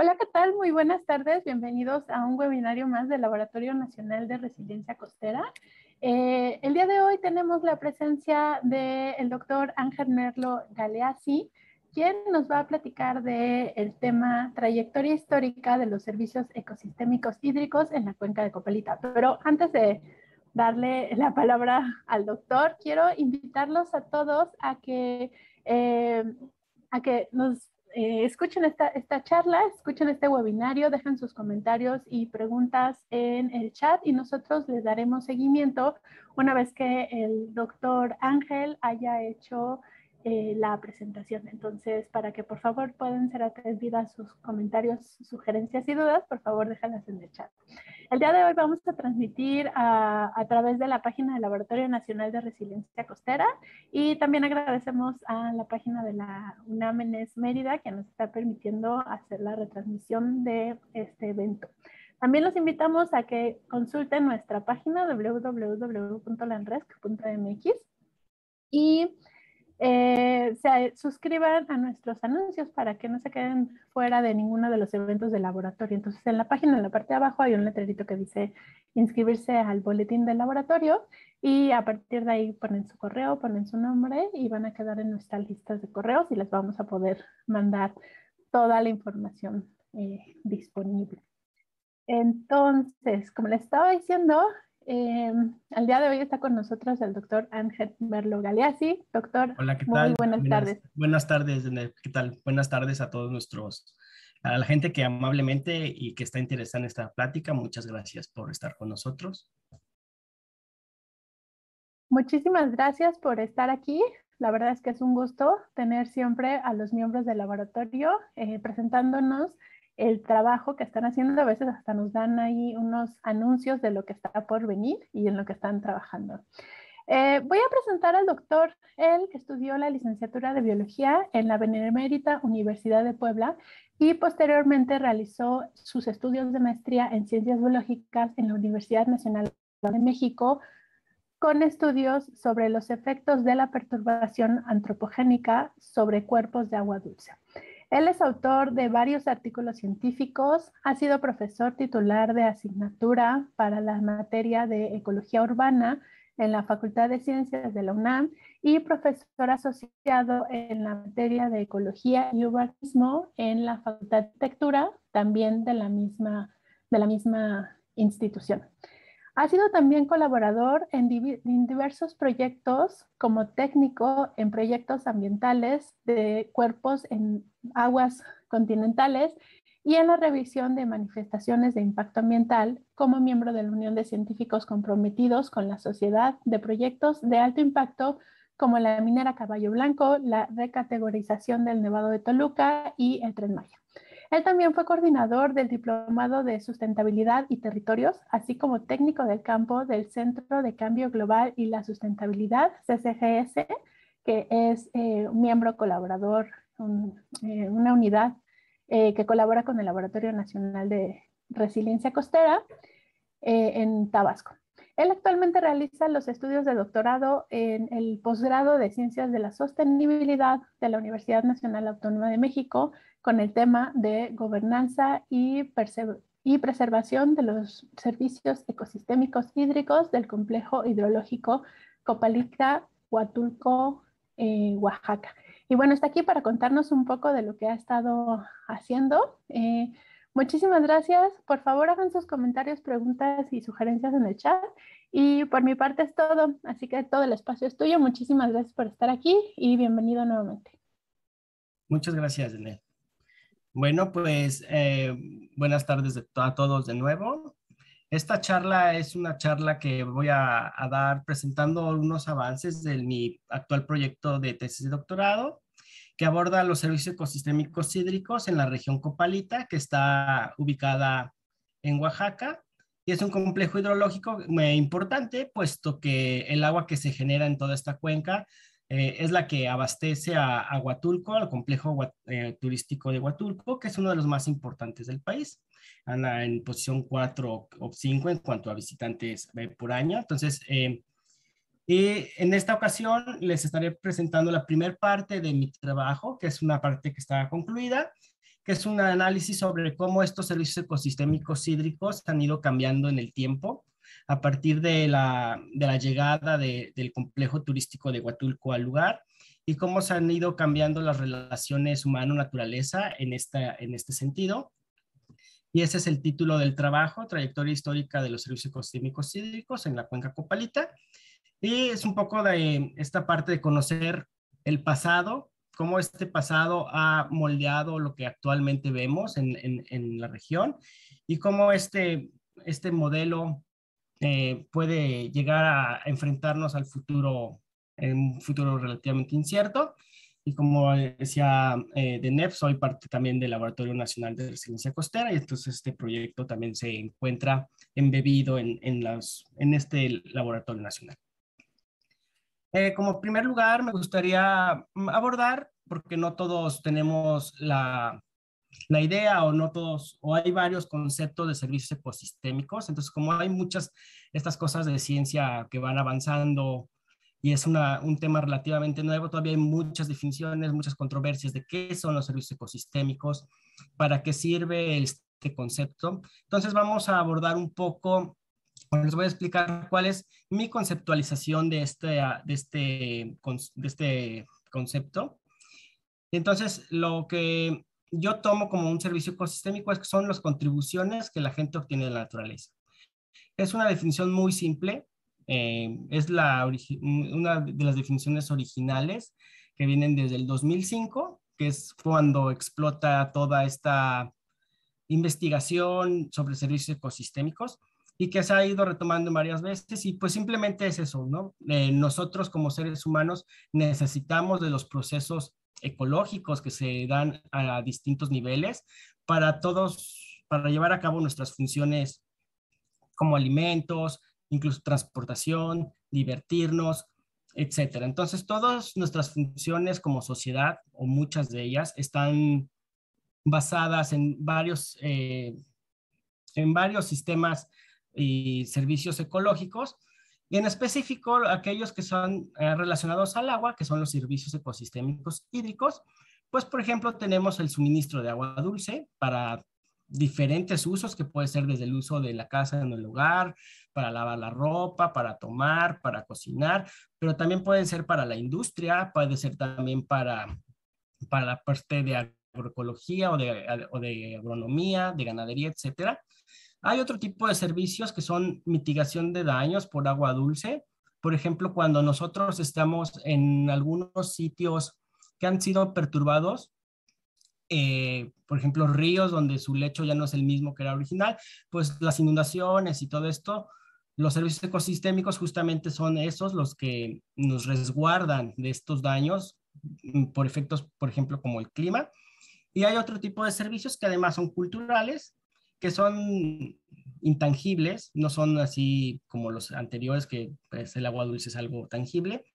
Hola, ¿qué tal? Muy buenas tardes. Bienvenidos a un webinario más del Laboratorio Nacional de Resiliencia Costera. El día de hoy tenemos la presencia del doctor Ángel Merlo Galeazzi, quien nos va a platicar del tema trayectoria histórica de los servicios ecosistémicos hídricos en la cuenca de Copelita. Pero antes de darle la palabra al doctor, quiero invitarlos a todos a que nos escuchen esta charla, escuchen este webinario, dejen sus comentarios y preguntas en el chat y nosotros les daremos seguimiento una vez que el doctor Ángel haya hecho la presentación. Entonces, para que por favor puedan ser atendidas sus comentarios, sugerencias y dudas, por favor déjenlas en el chat. El día de hoy vamos a transmitir a través de la página del Laboratorio Nacional de Resiliencia Costera y también agradecemos a la página de la UNAM ENES Mérida que nos está permitiendo hacer la retransmisión de este evento. También los invitamos a que consulten nuestra página www.lanresc.mx y se suscriban a nuestros anuncios para que no se queden fuera de ninguno de los eventos del laboratorio. Entonces, en la página, en la parte de abajo, hay un letrerito que dice inscribirse al boletín del laboratorio y a partir de ahí ponen su correo, ponen su nombre y van a quedar en nuestras listas de correos y les vamos a poder mandar toda la información disponible. Entonces, como les estaba diciendo, al día de hoy está con nosotros el doctor Ángel Merlo Galeazzi. Doctor, Hola, ¿qué muy tal? buenas tardes. Buenas tardes, ¿qué tal? Buenas tardes a todos a la gente que amablemente y que está interesada en esta plática. Muchas gracias por estar con nosotros. Muchísimas gracias por estar aquí. La verdad es que es un gusto tener siempre a los miembros del laboratorio presentándonos el trabajo que están haciendo. A veces hasta nos dan ahí unos anuncios de lo que está por venir y en lo que están trabajando. Voy a presentar al doctor, él que estudió la licenciatura de Biología en la Benemérita Universidad de Puebla y posteriormente realizó sus estudios de maestría en Ciencias Biológicas en la Universidad Nacional de México, con estudios sobre los efectos de la perturbación antropogénica sobre cuerpos de agua dulce. Él es autor de varios artículos científicos, ha sido profesor titular de asignatura para la materia de ecología urbana en la Facultad de Ciencias de la UNAM y profesor asociado en la materia de ecología y urbanismo en la Facultad de Arquitectura, también de la misma institución. Ha sido también colaborador en diversos proyectos como técnico en proyectos ambientales de cuerpos en aguas continentales y en la revisión de manifestaciones de impacto ambiental como miembro de la Unión de Científicos Comprometidos con la Sociedad de Proyectos de Alto Impacto como la minera Caballo Blanco, la recategorización del Nevado de Toluca y el Tren Maya. Él también fue coordinador del Diplomado de Sustentabilidad y Territorios, así como técnico del campo del Centro de Cambio Global y la Sustentabilidad, CCGS, que es un miembro colaborador, una unidad que colabora con el Laboratorio Nacional de Resiliencia Costera en Tabasco. Él actualmente realiza los estudios de doctorado en el posgrado de Ciencias de la Sostenibilidad de la Universidad Nacional Autónoma de México con el tema de gobernanza y preservación de los servicios ecosistémicos hídricos del complejo hidrológico Copalita-Huatulco, Oaxaca. Y bueno, está aquí para contarnos un poco de lo que ha estado haciendo. Muchísimas gracias. Por favor, hagan sus comentarios, preguntas y sugerencias en el chat. Y por mi parte es todo. Así que todo el espacio es tuyo. Muchísimas gracias por estar aquí y bienvenido nuevamente. Muchas gracias, Dene. Bueno, pues buenas tardes a todos de nuevo. Esta charla es una charla que voy a dar presentando algunos avances de mi actual proyecto de tesis de doctorado, que aborda los servicios ecosistémicos hídricos en la región Copalita, que está ubicada en Oaxaca, y es un complejo hidrológico muy importante, puesto que el agua que se genera en toda esta cuenca es la que abastece a Huatulco, al complejo turístico de Huatulco, que es uno de los más importantes del país. Anda en posición 4 o 5 en cuanto a visitantes por año. Entonces, y en esta ocasión les estaré presentando la primera parte de mi trabajo, que es una parte que está concluida, que es un análisis sobre cómo estos servicios ecosistémicos hídricos han ido cambiando en el tiempo a partir de la llegada del complejo turístico de Huatulco al lugar y cómo se han ido cambiando las relaciones humano-naturaleza en este sentido. Y ese es el título del trabajo, Trayectoria histórica de los servicios ecosistémicos hídricos en la cuenca Copalita. Y es un poco de esta parte de conocer el pasado, cómo este pasado ha moldeado lo que actualmente vemos en la región y cómo este modelo puede llegar a enfrentarnos al futuro, en un futuro relativamente incierto. Y como decía DENEP, soy parte también del Laboratorio Nacional de Resiliencia Costera y entonces este proyecto también se encuentra embebido en este laboratorio nacional. Como primer lugar, me gustaría abordar, porque no todos tenemos la idea o no todos, o hay varios conceptos de servicios ecosistémicos, entonces como hay muchas estas cosas de ciencia que van avanzando y es un tema relativamente nuevo, todavía hay muchas definiciones, muchas controversias de qué son los servicios ecosistémicos, para qué sirve este concepto. Entonces vamos a abordar un poco, bueno, les voy a explicar cuál es mi conceptualización de este concepto. Entonces, lo que yo tomo como un servicio ecosistémico es que son las contribuciones que la gente obtiene de la naturaleza. Es una definición muy simple, es una de las definiciones originales que vienen desde el 2005, que es cuando explota toda esta investigación sobre servicios ecosistémicos y que se ha ido retomando varias veces y pues simplemente es eso, ¿no? Nosotros como seres humanos necesitamos de los procesos ecológicos que se dan a distintos niveles para llevar a cabo nuestras funciones como alimentos, incluso transportación, divertirnos, etcétera. Entonces, todas nuestras funciones como sociedad, o muchas de ellas, están basadas en varios sistemas y servicios ecológicos, y en específico aquellos que son relacionados al agua, que son los servicios ecosistémicos hídricos. Pues, por ejemplo, tenemos el suministro de agua dulce para diferentes usos, que puede ser desde el uso de la casa en el hogar, para lavar la ropa, para tomar, para cocinar, pero también pueden ser para la industria, puede ser también para la parte de agroecología o de agronomía, de ganadería, etcétera. Hay otro tipo de servicios que son mitigación de daños por agua dulce. Por ejemplo, cuando nosotros estamos en algunos sitios que han sido perturbados, por ejemplo, ríos donde su lecho ya no es el mismo que era original, pues las inundaciones y todo esto, los servicios ecosistémicos justamente son esos los que nos resguardan de estos daños por efectos, por ejemplo, como el clima. Y hay otro tipo de servicios que además son culturales, que son intangibles, no son así como los anteriores, que pues, el agua dulce es algo tangible.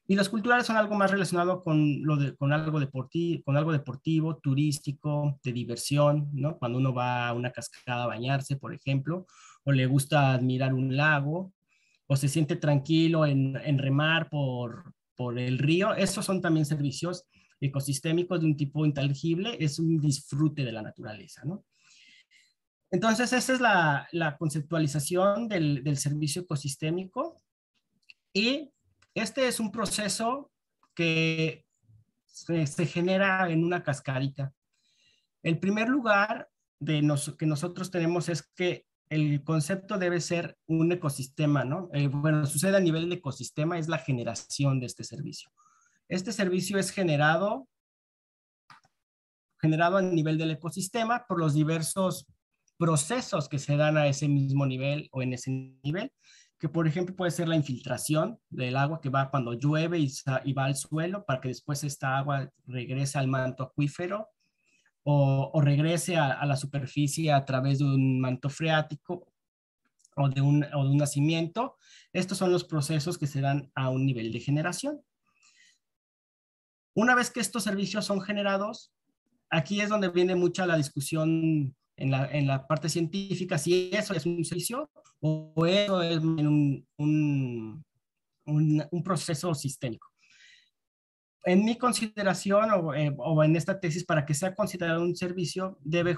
Y los culturales son algo más relacionado con algo deportivo, turístico, de diversión, ¿no? Cuando uno va a una cascada a bañarse, por ejemplo, o le gusta admirar un lago, o se siente tranquilo en remar por el río, esos son también servicios ecosistémicos de un tipo intangible, es un disfrute de la naturaleza, ¿no? Entonces, esa es la conceptualización del servicio ecosistémico y este es un proceso que se genera en una cascadita. El primer lugar que nosotros tenemos es que el concepto debe ser un ecosistema, ¿no? Bueno, sucede a nivel de ecosistema, es la generación de este servicio. Este servicio es generado a nivel del ecosistema por los diversos procesos que se dan a ese mismo nivel o en ese nivel, que por ejemplo puede ser la infiltración del agua que va cuando llueve y va al suelo para que después esta agua regrese al manto acuífero o regrese a la superficie a través de un manto freático o de un nacimiento. Estos son los procesos que se dan a un nivel de generación. Una vez que estos servicios son generados, aquí es donde viene mucha la discusión en la parte científica, si eso es un servicio o eso es un proceso sistémico. En mi consideración o en esta tesis, para que sea considerado un servicio, debe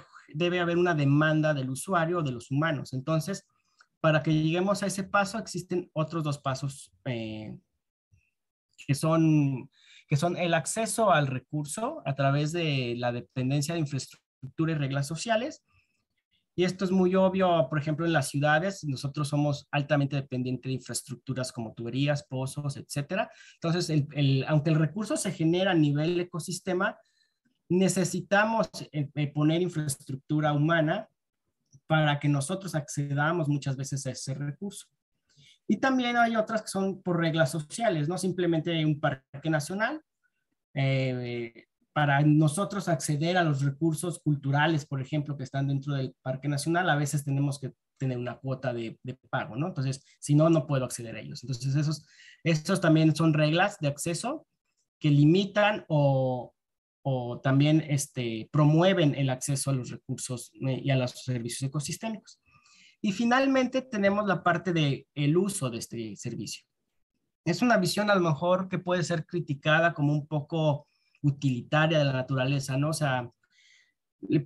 haber una demanda del usuario o de los humanos. Entonces, para que lleguemos a ese paso, existen otros dos pasos que son, que son el acceso al recurso a través de la dependencia de infraestructura y reglas sociales. Y esto es muy obvio, por ejemplo, en las ciudades, nosotros somos altamente dependientes de infraestructuras como tuberías, pozos, etcétera. Entonces, aunque el recurso se genera a nivel ecosistema, necesitamos poner infraestructura humana para que nosotros accedamos muchas veces a ese recurso. Y también hay otras que son por reglas sociales, no simplemente un parque nacional. Para nosotros acceder a los recursos culturales, por ejemplo, que están dentro del Parque Nacional, a veces tenemos que tener una cuota de pago, ¿no? Entonces, si no, no puedo acceder a ellos. Entonces, esos también son reglas de acceso que limitan o también promueven el acceso a los recursos y a los servicios ecosistémicos. Y finalmente tenemos la parte del uso de este servicio. Es una visión a lo mejor que puede ser criticada como un poco utilitaria de la naturaleza, ¿no? O sea,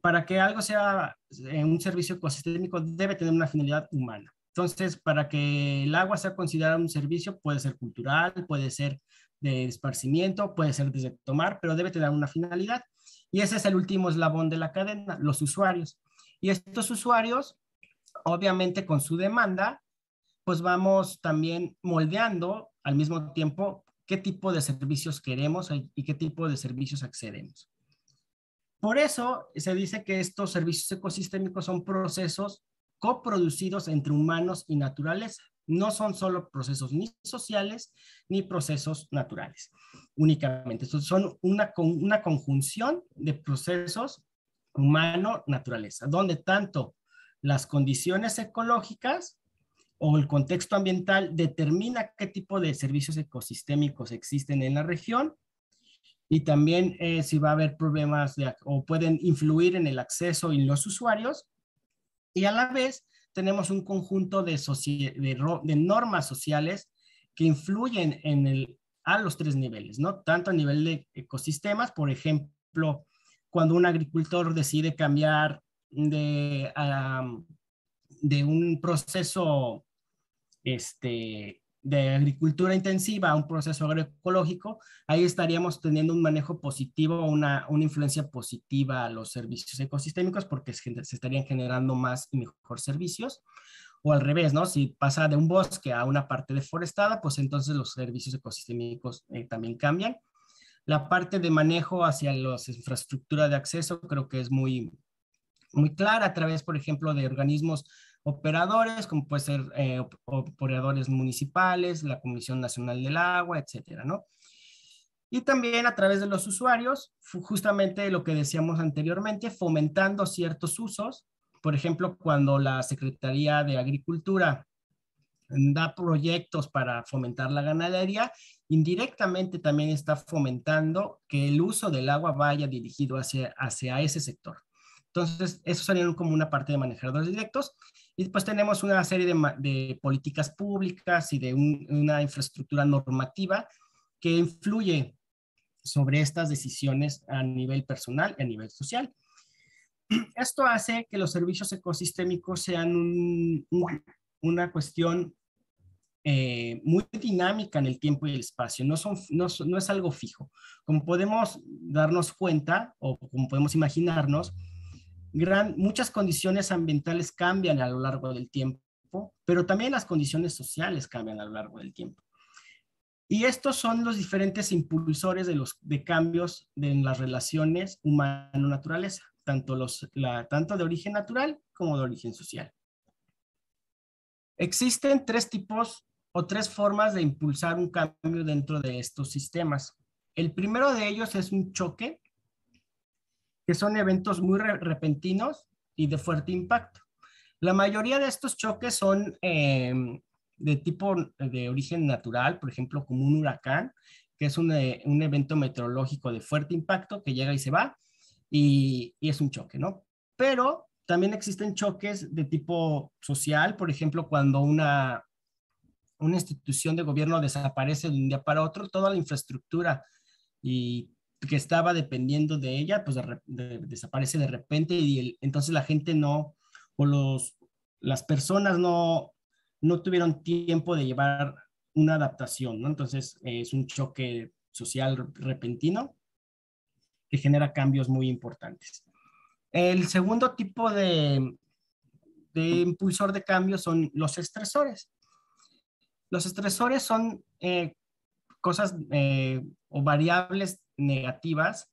para que algo sea un servicio ecosistémico debe tener una finalidad humana. Entonces, para que el agua sea considerada un servicio, puede ser cultural, puede ser de esparcimiento, puede ser desde tomar, pero debe tener una finalidad. Y ese es el último eslabón de la cadena, los usuarios. Y estos usuarios, obviamente con su demanda, pues vamos también moldeando al mismo tiempo qué tipo de servicios queremos y qué tipo de servicios accedemos. Por eso se dice que estos servicios ecosistémicos son procesos coproducidos entre humanos y naturaleza. No son solo procesos ni sociales ni procesos naturales únicamente. Estos son una conjunción de procesos humano-naturaleza, donde tanto las condiciones ecológicas o el contexto ambiental determina qué tipo de servicios ecosistémicos existen en la región y también si va a haber problemas o pueden influir en el acceso y los usuarios. Y a la vez tenemos un conjunto de normas sociales que influyen a los tres niveles, ¿no? Tanto a nivel de ecosistemas, por ejemplo, cuando un agricultor decide cambiar de un proceso de agricultura intensiva a un proceso agroecológico, ahí estaríamos teniendo un manejo positivo, una influencia positiva a los servicios ecosistémicos porque se estarían generando más y mejor servicios. O al revés, ¿no? Si pasa de un bosque a una parte deforestada, pues entonces los servicios ecosistémicos también cambian. La parte de manejo hacia las infraestructuras de acceso creo que es muy, muy clara a través, por ejemplo, de organismos operadores, como puede ser operadores municipales, la Comisión Nacional del Agua, etcétera, ¿no? Y también a través de los usuarios, justamente lo que decíamos anteriormente, fomentando ciertos usos. Por ejemplo, cuando la Secretaría de Agricultura da proyectos para fomentar la ganadería, indirectamente también está fomentando que el uso del agua vaya dirigido hacia ese sector. Entonces, eso sería como una parte de manejadores directos. Y después tenemos una serie de políticas públicas y de una infraestructura normativa que influye sobre estas decisiones a nivel personal y a nivel social. Esto hace que los servicios ecosistémicos sean una cuestión muy dinámica en el tiempo y el espacio, no es algo fijo. Como podemos darnos cuenta o como podemos imaginarnos, muchas condiciones ambientales cambian a lo largo del tiempo, pero también las condiciones sociales cambian a lo largo del tiempo. Y estos son los diferentes impulsores de cambios en las relaciones humano-naturaleza, tanto de origen natural como de origen social. Existen tres tipos o tres formas de impulsar un cambio dentro de estos sistemas. El primero de ellos es un choque, que son eventos muy repentinos y de fuerte impacto. La mayoría de estos choques son de tipo de origen natural, por ejemplo, como un huracán, que es un evento meteorológico de fuerte impacto que llega y se va, y es un choque, ¿no? Pero también existen choques de tipo social, por ejemplo, cuando una institución de gobierno desaparece de un día para otro, toda la infraestructura y que estaba dependiendo de ella, pues desaparece de repente y entonces la gente no, o las personas no tuvieron tiempo de llevar una adaptación, ¿no? Entonces es un choque social repentino que genera cambios muy importantes. El segundo tipo de impulsor de cambio son los estresores. Los estresores son cosas o variables negativas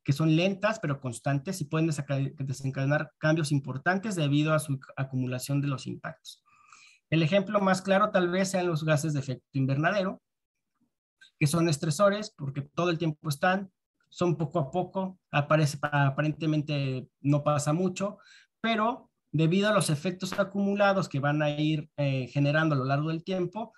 que son lentas pero constantes y pueden desencadenar cambios importantes debido a su acumulación de los impactos. El ejemplo más claro tal vez sean los gases de efecto invernadero, que son estresores porque todo el tiempo están, son poco a poco, aparentemente no pasa mucho, pero debido a los efectos acumulados que van a ir generando a lo largo del tiempo,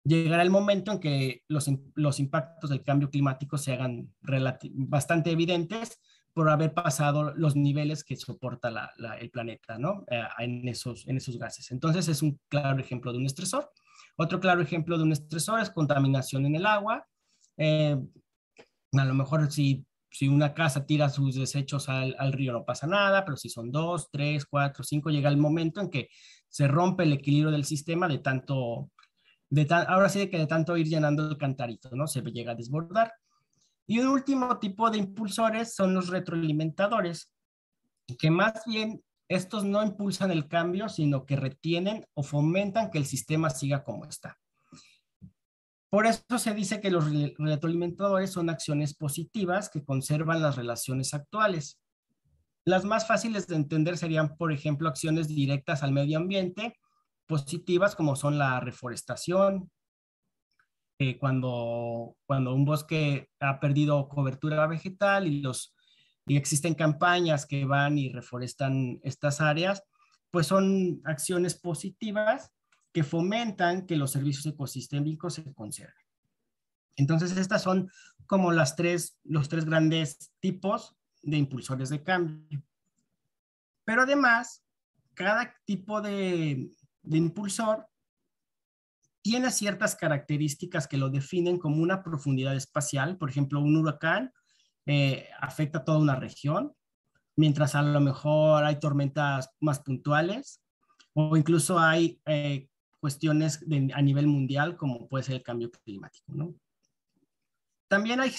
llegará el momento en que los impactos del cambio climático se hagan bastante evidentes por haber pasado los niveles que soporta el planeta, ¿no? En esos gases. Entonces es un claro ejemplo de un estresor. Otro claro ejemplo de un estresor es contaminación en el agua. A lo mejor si una casa tira sus desechos al río no pasa nada, pero si son 2, 3, 4, 5, llega el momento en que se rompe el equilibrio del sistema ahora sí que de tanto ir llenando el cantarito, ¿no? Se llega a desbordar. Y un último tipo de impulsores son los retroalimentadores, que más bien estos no impulsan el cambio, sino que retienen o fomentan que el sistema siga como está. Por eso se dice que los retroalimentadores son acciones positivas que conservan las relaciones actuales. Las más fáciles de entender serían, por ejemplo, acciones directas al medio ambiente, positivas como son la reforestación, cuando un bosque ha perdido cobertura vegetal y existen campañas que van y reforestan estas áreas, pues son acciones positivas que fomentan que los servicios ecosistémicos se conserven. Entonces, estas son como los tres grandes tipos de impulsores de cambio. Pero además, cada tipo de impulsor tiene ciertas características que lo definen como una profundidad espacial. Por ejemplo, un huracán afecta a toda una región, mientras a lo mejor hay tormentas más puntuales o incluso hay cuestiones a nivel mundial como puede ser el cambio climático, ¿no? También hay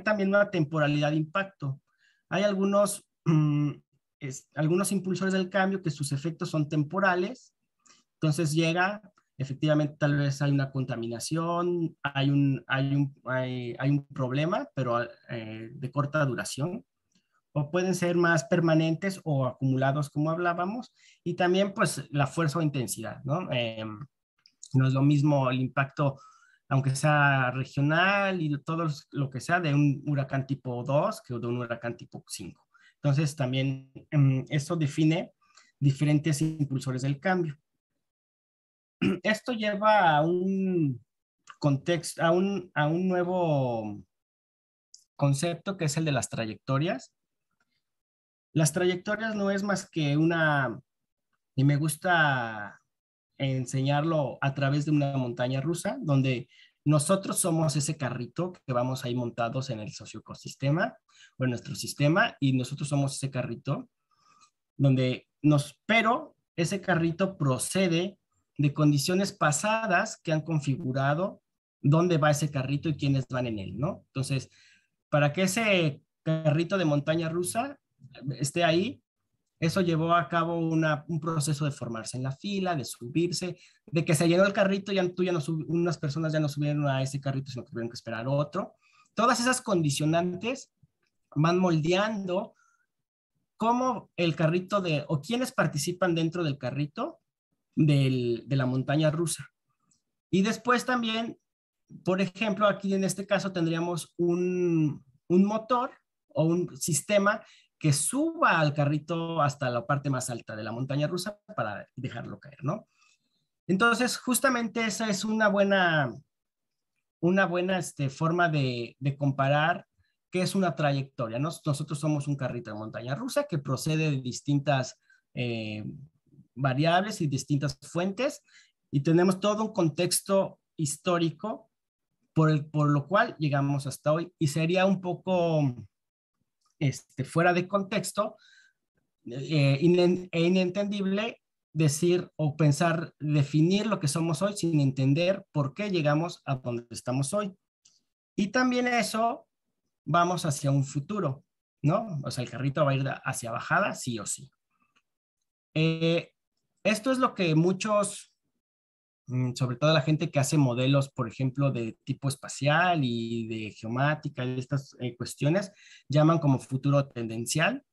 también una temporalidad de impacto. Hay algunos impulsores del cambio que sus efectos son temporales, entonces efectivamente tal vez hay una contaminación, hay un problema, pero de corta duración, o pueden ser más permanentes o acumulados como hablábamos, y también pues la fuerza o intensidad, ¿no? No es lo mismo el impacto, aunque sea regional y todo lo que sea, de un huracán tipo 2 que de un huracán tipo 5. Entonces también eso define diferentes impulsores del cambio. Esto lleva a un contexto, a un nuevo concepto que es el de las trayectorias. Las trayectorias no es más que y me gusta enseñarlo a través de una montaña rusa, donde nosotros somos ese carrito que vamos ahí montados en el socioecosistema o en nuestro sistema, y nosotros somos ese carrito pero ese carrito procede de condiciones pasadas que han configurado dónde va ese carrito y quiénes van en él, ¿no? Entonces, para que ese carrito de montaña rusa esté ahí, eso llevó a cabo un proceso de formarse en la fila, de subirse, de que se llenó el carrito, unas personas ya no subieron a ese carrito, sino que tuvieron que esperar otro. Todas esas condicionantes van moldeando cómo el carrito o quienes participan dentro del carrito de la montaña rusa. Y después también, por ejemplo, aquí en este caso tendríamos un motor o un sistema que suba al carrito hasta la parte más alta de la montaña rusa para dejarlo caer, ¿no? Entonces, justamente esa es una buena forma de comparar qué es una trayectoria, ¿no? Nosotros somos un carrito de montaña rusa que procede de distintas variables y distintas fuentes, y tenemos todo un contexto histórico por lo cual llegamos hasta hoy. Y sería un poco fuera de contexto e inentendible decir o pensar, definir lo que somos hoy sin entender por qué llegamos a donde estamos hoy. Y también eso, vamos hacia un futuro, ¿no? O sea, el carrito va a ir hacia bajada, sí o sí. Esto es lo que muchos, sobre todo la gente que hace modelos, por ejemplo, de tipo espacial y de geomática y estas cuestiones, llaman como futuro tendencial.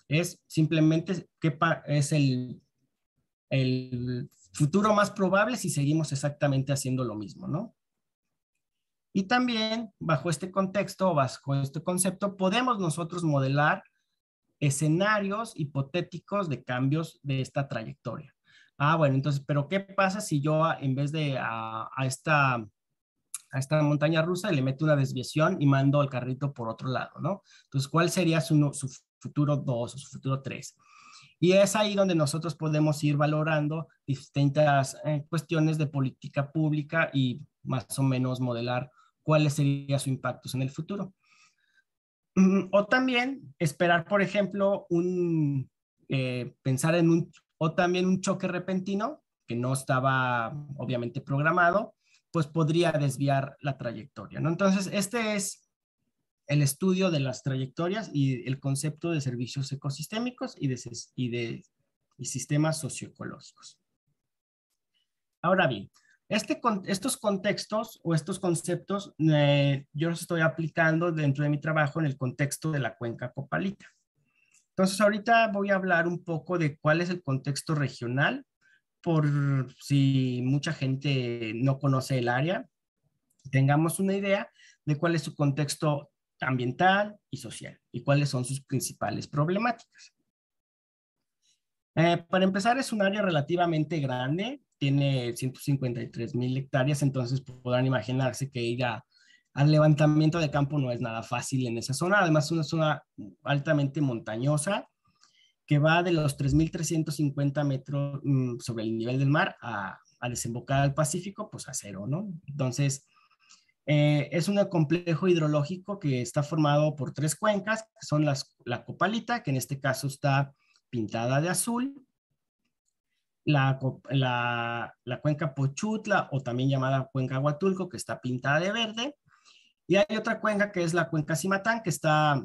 Es simplemente qué es el futuro más probable si seguimos exactamente haciendo lo mismo, ¿no? Y también, bajo este contexto, bajo este concepto, podemos nosotros modelar escenarios hipotéticos de cambios de esta trayectoria. Ah, bueno, entonces, pero ¿qué pasa si yo en vez de a esta montaña rusa le meto una desviación y mando el carrito por otro lado, ¿no? Entonces, ¿cuál sería su futuro 2 o su futuro 3? Y es ahí donde nosotros podemos ir valorando distintas cuestiones de política pública y más o menos modelar cuáles serían sus impactos en el futuro. O también esperar, por ejemplo, pensar en o también un choque repentino que no estaba obviamente programado, pues podría desviar la trayectoria, ¿no? Entonces, este es el estudio de las trayectorias y el concepto de servicios ecosistémicos y sistemas socioecológicos. Ahora bien, estos contextos o estos conceptos yo los estoy aplicando dentro de mi trabajo en el contexto de la cuenca Copalita. Entonces, ahorita voy a hablar un poco de cuál es el contexto regional, por si mucha gente no conoce el área, tengamos una idea de cuál es su contexto ambiental y social y cuáles son sus principales problemáticas. Para empezar, es un área relativamente grande, tiene 153,000 hectáreas, entonces podrán imaginarse que ir al levantamiento de campo no es nada fácil en esa zona. Además, es una zona altamente montañosa que va de los 3,350 metros sobre el nivel del mar a desembocar al Pacífico, pues a cero, ¿no? Entonces, es un complejo hidrológico que está formado por 3 cuencas, que son la Copalita, que en este caso está pintada de azul, la cuenca Pochutla, o también llamada cuenca Huatulco, que está pintada de verde, y hay otra cuenca que es la cuenca Cimatán, que está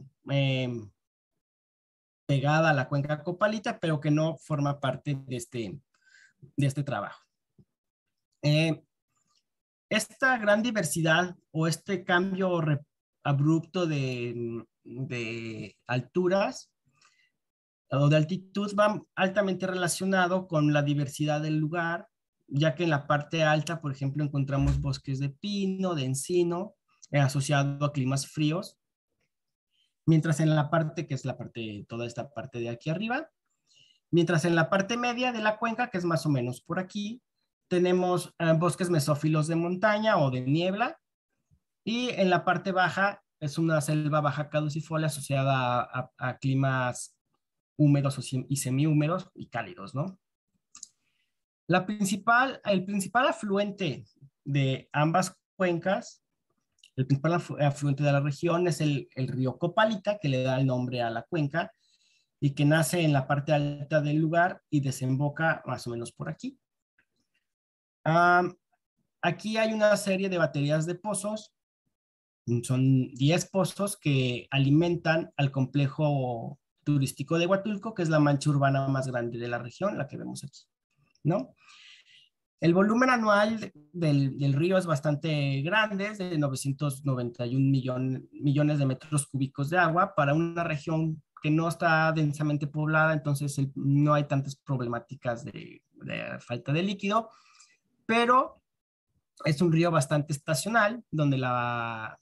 pegada a la cuenca Copalita, pero que no forma parte de este trabajo. Esta gran diversidad o este cambio abrupto de alturas o de altitud va altamente relacionado con la diversidad del lugar, ya que en la parte alta, por ejemplo, encontramos bosques de pino, de encino, asociado a climas fríos, mientras en la parte, que es toda esta parte de aquí arriba, mientras en la parte media de la cuenca, que es más o menos por aquí, tenemos bosques mesófilos de montaña o de niebla, y en la parte baja es una selva baja caducifolia asociada a climas húmedos y semihúmedos y cálidos, ¿no? El principal afluente de ambas cuencas, el principal afluente de la región es el río Copalita, que le da el nombre a la cuenca y que nace en la parte alta del lugar y desemboca más o menos por aquí. Aquí hay una serie de baterías de pozos, son 10 pozos que alimentan al complejo turístico de Huatulco, que es la mancha urbana más grande de la región, la que vemos aquí, ¿no? El volumen anual del río es bastante grande, es de 991 millones de metros cúbicos de agua para una región que no está densamente poblada, entonces no hay tantas problemáticas de falta de líquido, pero es un río bastante estacional, donde la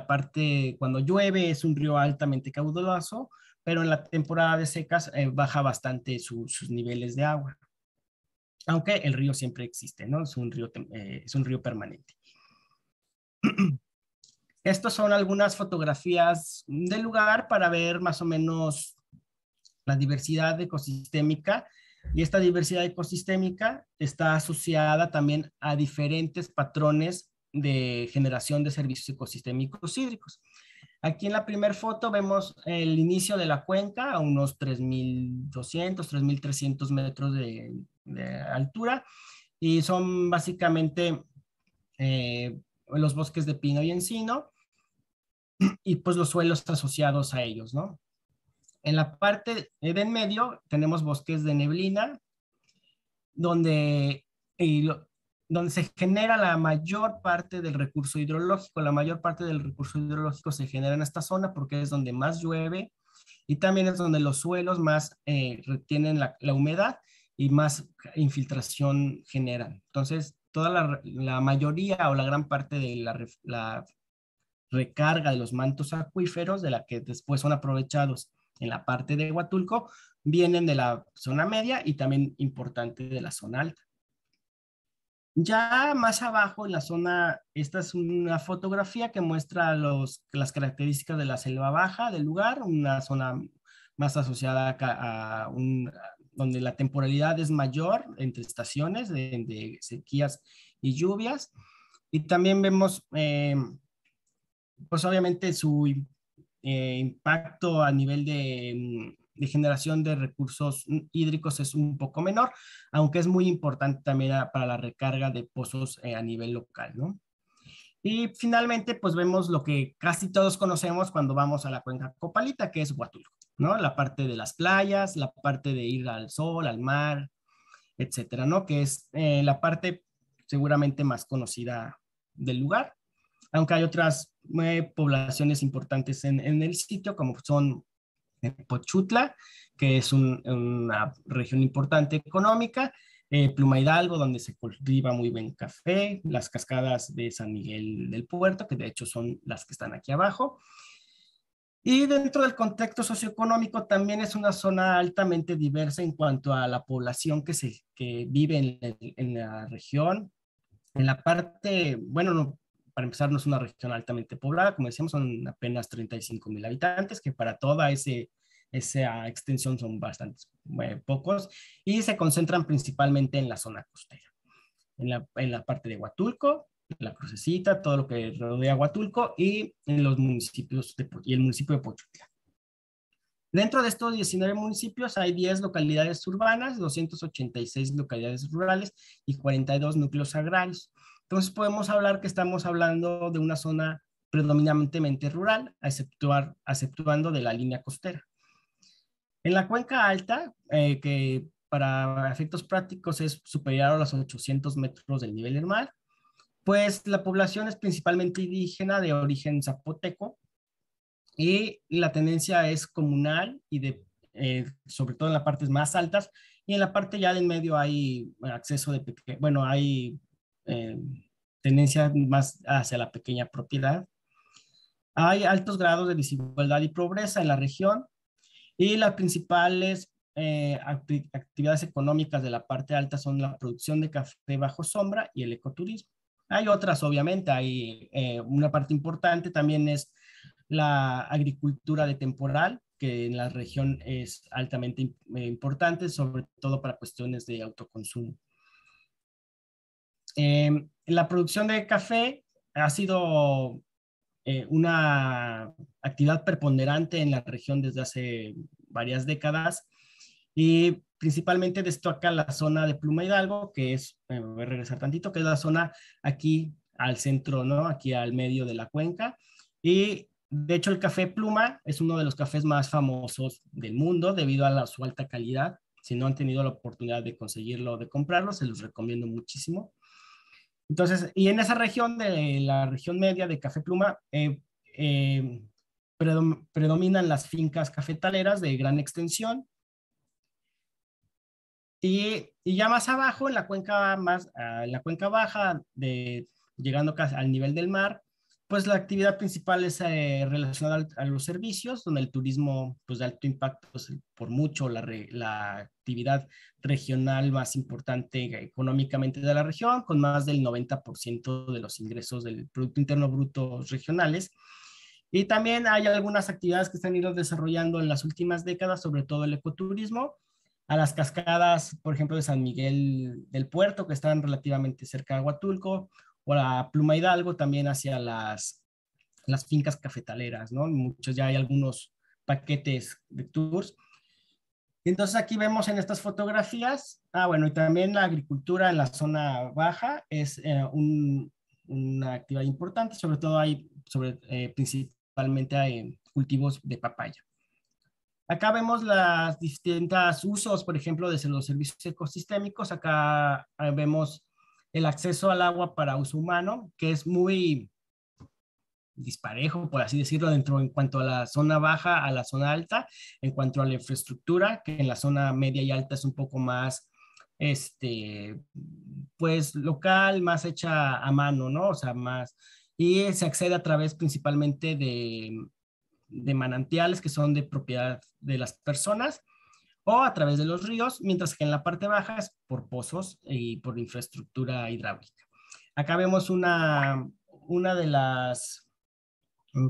parte cuando llueve es un río altamente caudaloso, pero en la temporada de secas baja bastante sus niveles de agua. Aunque el río siempre existe, ¿no? Es un río permanente. Estas son algunas fotografías del lugar para ver más o menos la diversidad ecosistémica. Y esta diversidad ecosistémica está asociada también a diferentes patrones de generación de servicios ecosistémicos hídricos. Aquí en la primera foto vemos el inicio de la cuenca a unos 3.200, 3.300 metros de altura, y son básicamente los bosques de pino y encino y pues los suelos asociados a ellos, ¿no? En la parte de en medio tenemos bosques de neblina, donde, donde se genera la mayor parte del recurso hidrológico. La mayor parte del recurso hidrológico se genera en esta zona porque es donde más llueve y también es donde los suelos más retienen la humedad y más infiltración generan. Entonces, toda la mayoría o la gran parte de la recarga de los mantos acuíferos, de la que después son aprovechados en la parte de Huatulco, vienen de la zona media y también importante de la zona alta. Ya más abajo en la zona, esta es una fotografía que muestra las características de la selva baja del lugar, una zona más asociada donde la temporalidad es mayor entre estaciones de sequías y lluvias. Y también vemos, pues obviamente su impacto a nivel de generación de recursos hídricos es un poco menor, aunque es muy importante también para la recarga de pozos a nivel local, ¿no? Y finalmente, pues vemos lo que casi todos conocemos cuando vamos a la cuenca Copalita, que es Huatulco, ¿no? La parte de las playas, la parte de ir al sol, al mar, etcétera, ¿no? Que es la parte seguramente más conocida del lugar, aunque hay otras poblaciones importantes en el sitio, como son Pochutla, que es una región importante económica, Pluma Hidalgo, donde se cultiva muy buen café, las cascadas de San Miguel del Puerto, que de hecho son las que están aquí abajo. Y dentro del contexto socioeconómico también es una zona altamente diversa en cuanto a la población que vive en la región. En la parte, bueno, no, para empezar, no es una región altamente poblada, como decíamos, son apenas 35,000 habitantes, que para toda esa extensión son bastantes pocos, y se concentran principalmente en la zona costera, en la parte de Huatulco, la Crucecita, todo lo que rodea Huatulco, y en los municipios y el municipio de Pochutla. Dentro de estos 19 municipios hay 10 localidades urbanas, 286 localidades rurales y 42 núcleos agrarios. Entonces podemos hablar que estamos hablando de una zona predominantemente rural, exceptuando de la línea costera. En la cuenca alta, que para efectos prácticos es superior a los 800 metros del nivel del mar, pues la población es principalmente indígena de origen zapoteco, y la tendencia es comunal y sobre todo en las partes más altas, y en la parte ya del medio hay acceso hay eh, tendencia más hacia la pequeña propiedad. Hay altos grados de desigualdad y pobreza en la región, y las principales actividades económicas de la parte alta son la producción de café bajo sombra y el ecoturismo. Hay otras, obviamente, hay una parte importante también es la agricultura de temporal, que en la región es altamente importante, sobre todo para cuestiones de autoconsumo. La producción de café ha sido una actividad preponderante en la región desde hace varias décadas, y principalmente destaca la zona de Pluma Hidalgo, que es, voy a regresar tantito, que es la zona aquí al centro, ¿no? Aquí al medio de la cuenca. Y de hecho el café Pluma es uno de los cafés más famosos del mundo debido a su alta calidad. Si no han tenido la oportunidad de conseguirlo o de comprarlo, se los recomiendo muchísimo. Entonces, y en esa región de la región media de Café Pluma, predominan las fincas cafetaleras de gran extensión. Y ya más abajo, en la cuenca baja, llegando casi al nivel del mar, pues la actividad principal es relacionada a los servicios, donde el turismo pues, de alto impacto es por mucho la actividad regional más importante económicamente de la región, con más del 90% de los ingresos del Producto Interno Bruto regionales. Y también hay algunas actividades que se han ido desarrollando en las últimas décadas, sobre todo el ecoturismo, a las cascadas, por ejemplo, de San Miguel del Puerto, que están relativamente cerca de Huatulco, o la Pluma Hidalgo también hacia las fincas cafetaleras, ¿no? Muchos, ya hay algunos paquetes de tours. Entonces aquí vemos en estas fotografías, bueno, y también la agricultura en la zona baja es una actividad importante, sobre todo hay, principalmente hay cultivos de papaya. Acá vemos las distintas usos, por ejemplo, de los servicios ecosistémicos. Acá vemos el acceso al agua para uso humano, que es muy disparejo, por así decirlo, dentro en cuanto a la zona baja, a la zona alta, en cuanto a la infraestructura, que en la zona media y alta es un poco más, pues local, más hecha a mano, ¿no? O sea, más, y se accede a través principalmente de manantiales que son de propiedad de las personas o a través de los ríos, mientras que en la parte baja es por pozos y por infraestructura hidráulica. Acá vemos una de las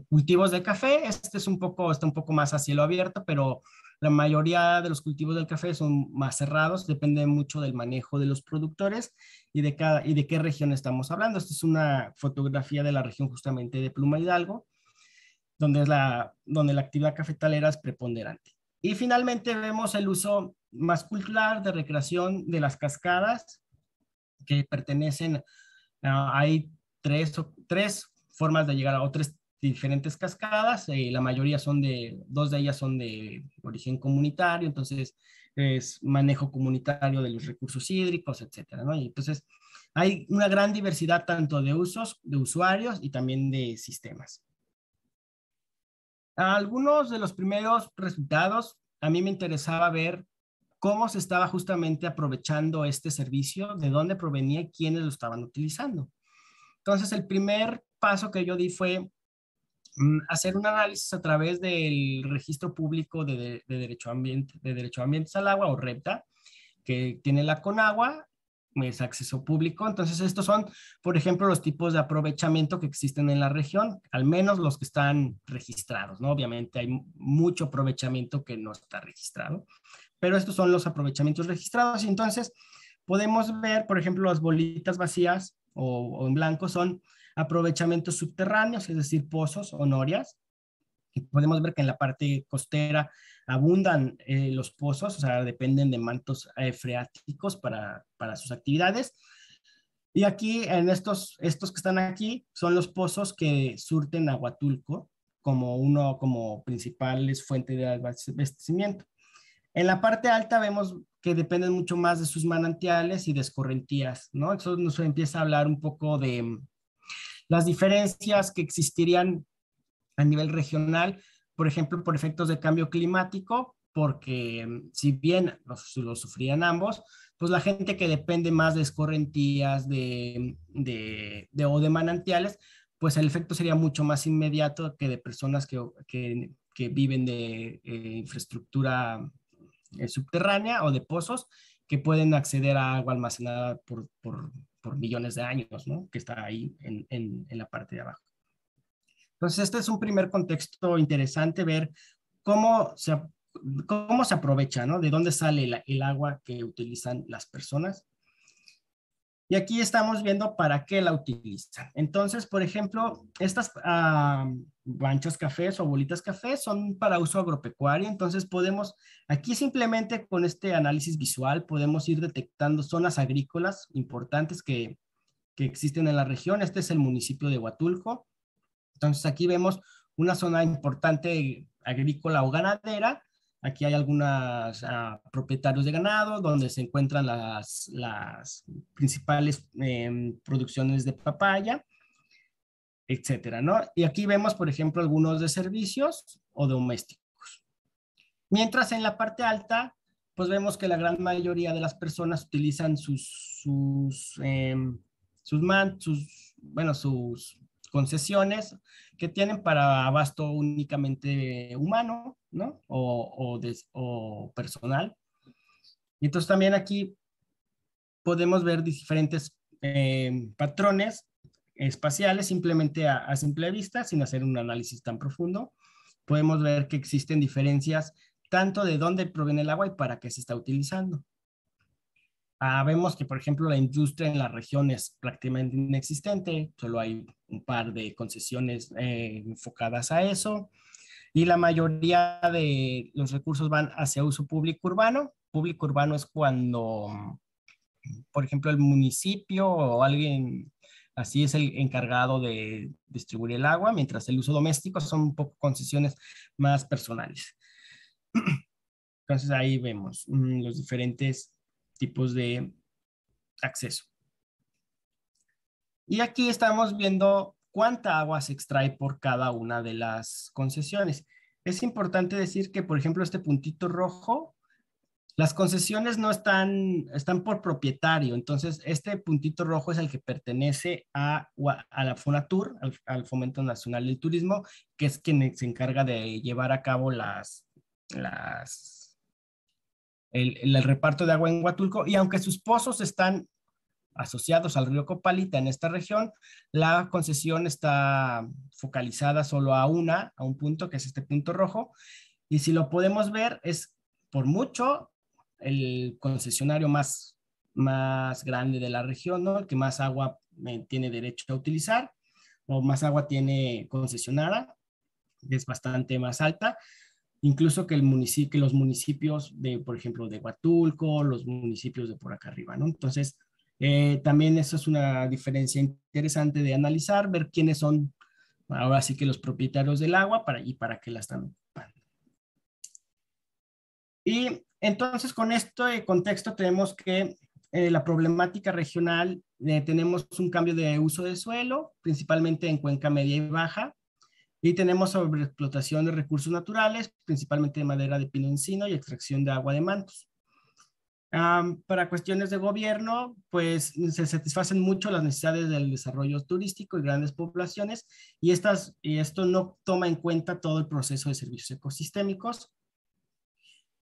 cultivos de café. Este es está un poco más a cielo abierto, pero la mayoría de los cultivos del café son más cerrados, depende mucho del manejo de los productores y de qué región estamos hablando. Esta es una fotografía de la región justamente de Pluma Hidalgo, donde la actividad cafetalera es preponderante. Y finalmente vemos el uso más cultural de recreación de las cascadas que pertenecen, hay tres formas de llegar a otras diferentes cascadas, la mayoría dos de ellas son de origen comunitario, entonces es manejo comunitario de los recursos hídricos, etcétera, ¿no? Y entonces hay una gran diversidad tanto de usos, de usuarios y también de sistemas. Algunos de los primeros resultados, a mí me interesaba ver cómo se estaba justamente aprovechando este servicio, de dónde provenía y quiénes lo estaban utilizando. Entonces, el primer paso que yo di fue hacer un análisis a través del Registro Público de Derecho a Ambientes al Agua, o REPTA, que tiene la Conagua, es acceso público. Entonces, estos son, por ejemplo, los tipos de aprovechamiento que existen en la región, al menos los que están registrados, ¿no? Obviamente hay mucho aprovechamiento que no está registrado, pero estos son los aprovechamientos registrados. Y entonces, podemos ver, por ejemplo, las bolitas vacías o en blanco son aprovechamientos subterráneos, es decir, pozos o norias. Y podemos ver que en la parte costera abundan los pozos, o sea, dependen de mantos freáticos para sus actividades. Y aquí, en estos que están aquí, son los pozos que surten a Huatulco como principales fuentes de abastecimiento. En la parte alta vemos que dependen mucho más de sus manantiales y de escorrentías, ¿no? Eso nos empieza a hablar un poco de las diferencias que existirían a nivel regional, por ejemplo, por efectos de cambio climático, porque si bien lo sufrían ambos, pues la gente que depende más de escorrentías o de manantiales, pues el efecto sería mucho más inmediato que de personas que viven de infraestructura subterránea o de pozos que pueden acceder a agua almacenada por millones de años, ¿no? Que está ahí en la parte de abajo. Entonces, este es un primer contexto interesante, ver cómo se aprovecha, ¿no? De dónde sale el agua que utilizan las personas. Y aquí estamos viendo para qué la utilizan. Entonces, por ejemplo, estas banchos cafés o bolitas café son para uso agropecuario. Entonces, aquí simplemente con este análisis visual, podemos ir detectando zonas agrícolas importantes que existen en la región. Este es el municipio de Huatulco. Entonces, aquí vemos una zona importante agrícola o ganadera. Aquí hay algunos propietarios de ganado donde se encuentran las principales producciones de papaya, etcétera, ¿no? Y aquí vemos, por ejemplo, algunos de servicios o domésticos. Mientras en la parte alta, pues vemos que la gran mayoría de las personas utilizan sus concesiones que tienen para abasto únicamente humano, ¿no? O personal. Y entonces también aquí podemos ver diferentes patrones espaciales simplemente a simple vista, sin hacer un análisis tan profundo. Podemos ver que existen diferencias tanto de dónde proviene el agua y para qué se está utilizando. Vemos que, por ejemplo, la industria en la región es prácticamente inexistente, solo hay un par de concesiones enfocadas a eso, y la mayoría de los recursos van hacia uso público urbano. Público urbano es cuando, por ejemplo, el municipio o alguien así es el encargado de distribuir el agua, mientras el uso doméstico son un poco concesiones más personales. Entonces ahí vemos los diferentes tipos de acceso. Y aquí estamos viendo cuánta agua se extrae por cada una de las concesiones. Es importante decir que, por ejemplo, este puntito rojo, las concesiones no están por propietario. Entonces, este puntito rojo es el que pertenece a la FONATUR, al Fomento Nacional del Turismo, que es quien se encarga de llevar a cabo el reparto de agua en Huatulco. Y aunque sus pozos están asociados al río Copalita en esta región, la concesión está focalizada solo a un punto, que es este punto rojo, y si lo podemos ver, es por mucho el concesionario más grande de la región, ¿no? El que más agua tiene derecho a utilizar, o más agua tiene concesionada, es bastante más alta, incluso que los municipios de, por ejemplo, de Huatulco, los municipios de por acá arriba, ¿no? Entonces, también eso es una diferencia interesante de analizar, ver quiénes son ahora sí que los propietarios del agua y para qué la están ocupando. Y entonces con este contexto tenemos que la problemática regional, tenemos un cambio de uso de suelo, principalmente en cuenca media y baja, y tenemos sobreexplotación de recursos naturales, principalmente de madera de pino encino y extracción de agua de mantos. Para cuestiones de gobierno, pues se satisfacen mucho las necesidades del desarrollo turístico y grandes poblaciones, y esto no toma en cuenta todo el proceso de servicios ecosistémicos,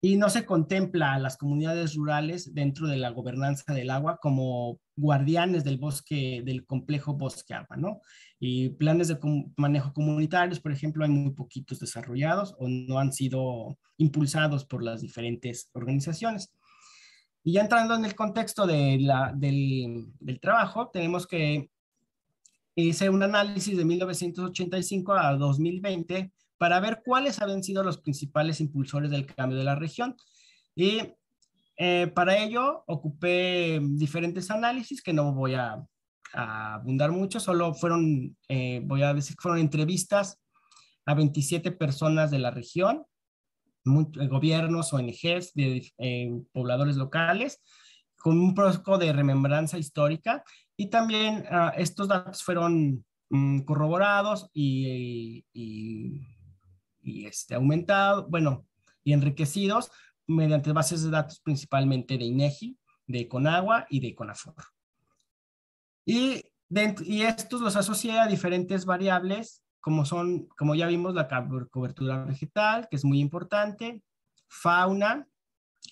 y no se contempla a las comunidades rurales dentro de la gobernanza del agua como guardianes del bosque, del complejo bosque agua, ¿no? Y planes de manejo comunitarios, por ejemplo, hay muy poquitos desarrollados o no han sido impulsados por las diferentes organizaciones. Y ya entrando en el contexto del trabajo, tenemos que hice un análisis de 1985 a 2020 para ver cuáles habían sido los principales impulsores del cambio de la región. Y para ello ocupé diferentes análisis que no voy a abundar mucho, solo fueron, voy a decir que fueron entrevistas a 27 personas de la región, gobiernos, ONGs, pobladores locales, con un poco de remembranza histórica, y también estos datos fueron corroborados aumentados, bueno, y enriquecidos mediante bases de datos principalmente de INEGI, de Conagua y de CONAFOR. Y estos los asocié a diferentes variables, como ya vimos, la cobertura vegetal, que es muy importante, fauna,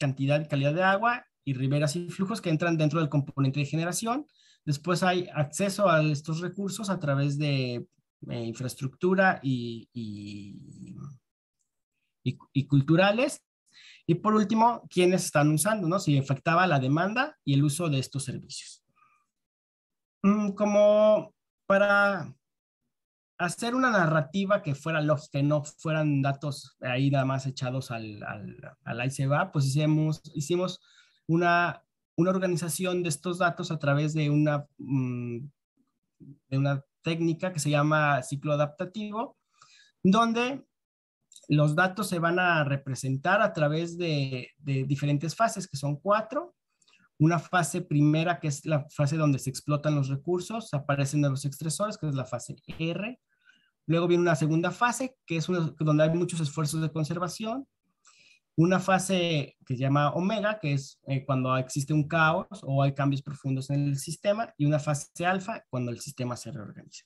cantidad y calidad de agua, y riberas y flujos que entran dentro del componente de generación. Después hay acceso a estos recursos a través de infraestructura y culturales. Y por último, quiénes están usando, ¿no? Si afectaba la demanda y el uso de estos servicios. Como para hacer una narrativa que fuera lógica y no fueran datos ahí nada más echados al ICEBA, pues hicimos una organización de estos datos a través de una técnica que se llama ciclo adaptativo, donde los datos se van a representar a través de diferentes fases, que son 4. Una fase primera, que es la fase donde se explotan los recursos, aparecen nuevos extresores, que es la fase R. Luego viene una segunda fase, que es donde hay muchos esfuerzos de conservación. Una fase que se llama omega, que es cuando existe un caos o hay cambios profundos en el sistema. Y una fase alfa, cuando el sistema se reorganiza.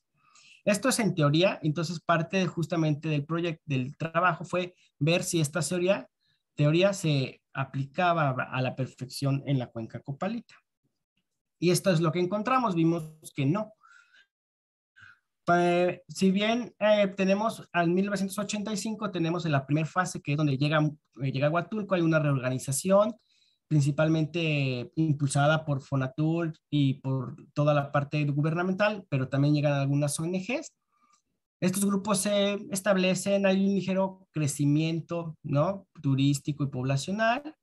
Esto es en teoría, entonces parte justamente del trabajo fue ver si esta teoría se aplicaba a la perfección en la cuenca Copalita. Y esto es lo que encontramos, vimos que no. Si bien tenemos al 1985, tenemos en la primera fase, que es donde llega Huatulco, hay una reorganización, principalmente impulsada por Fonatur y por toda la parte gubernamental, pero también llegan algunas ONGs. Estos grupos se establecen, hay un ligero crecimiento, ¿no? Turístico y poblacional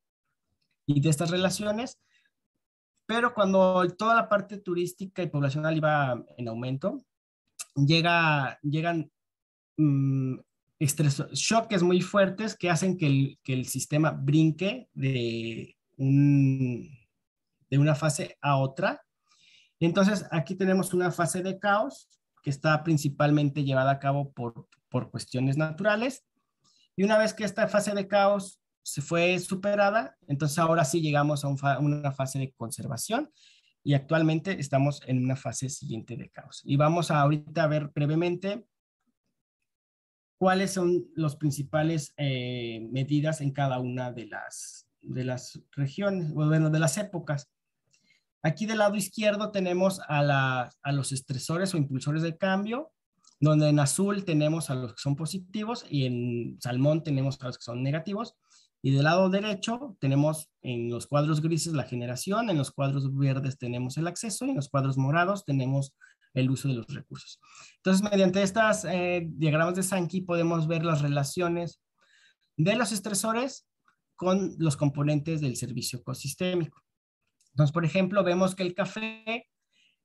y de estas relaciones, pero cuando toda la parte turística y poblacional iba en aumento, llegan mm, choques muy fuertes que hacen que el sistema brinque de una fase a otra. Entonces, aquí tenemos una fase de caos que está principalmente llevada a cabo por cuestiones naturales. Y una vez que esta fase de caos se fue superada, entonces ahora sí llegamos a una fase de conservación y actualmente estamos en una fase siguiente de caos. Y vamos a ahorita a ver brevemente cuáles son las principales medidas en cada una de las regiones, o bueno, de las épocas. Aquí del lado izquierdo tenemos a los estresores o impulsores de cambio, donde en azul tenemos a los que son positivos y en salmón tenemos a los que son negativos. Y del lado derecho tenemos en los cuadros grises la generación, en los cuadros verdes tenemos el acceso y en los cuadros morados tenemos el uso de los recursos. Entonces, mediante estas diagramas de Sankey podemos ver las relaciones de los estresores con los componentes del servicio ecosistémico. Entonces, por ejemplo, vemos que el café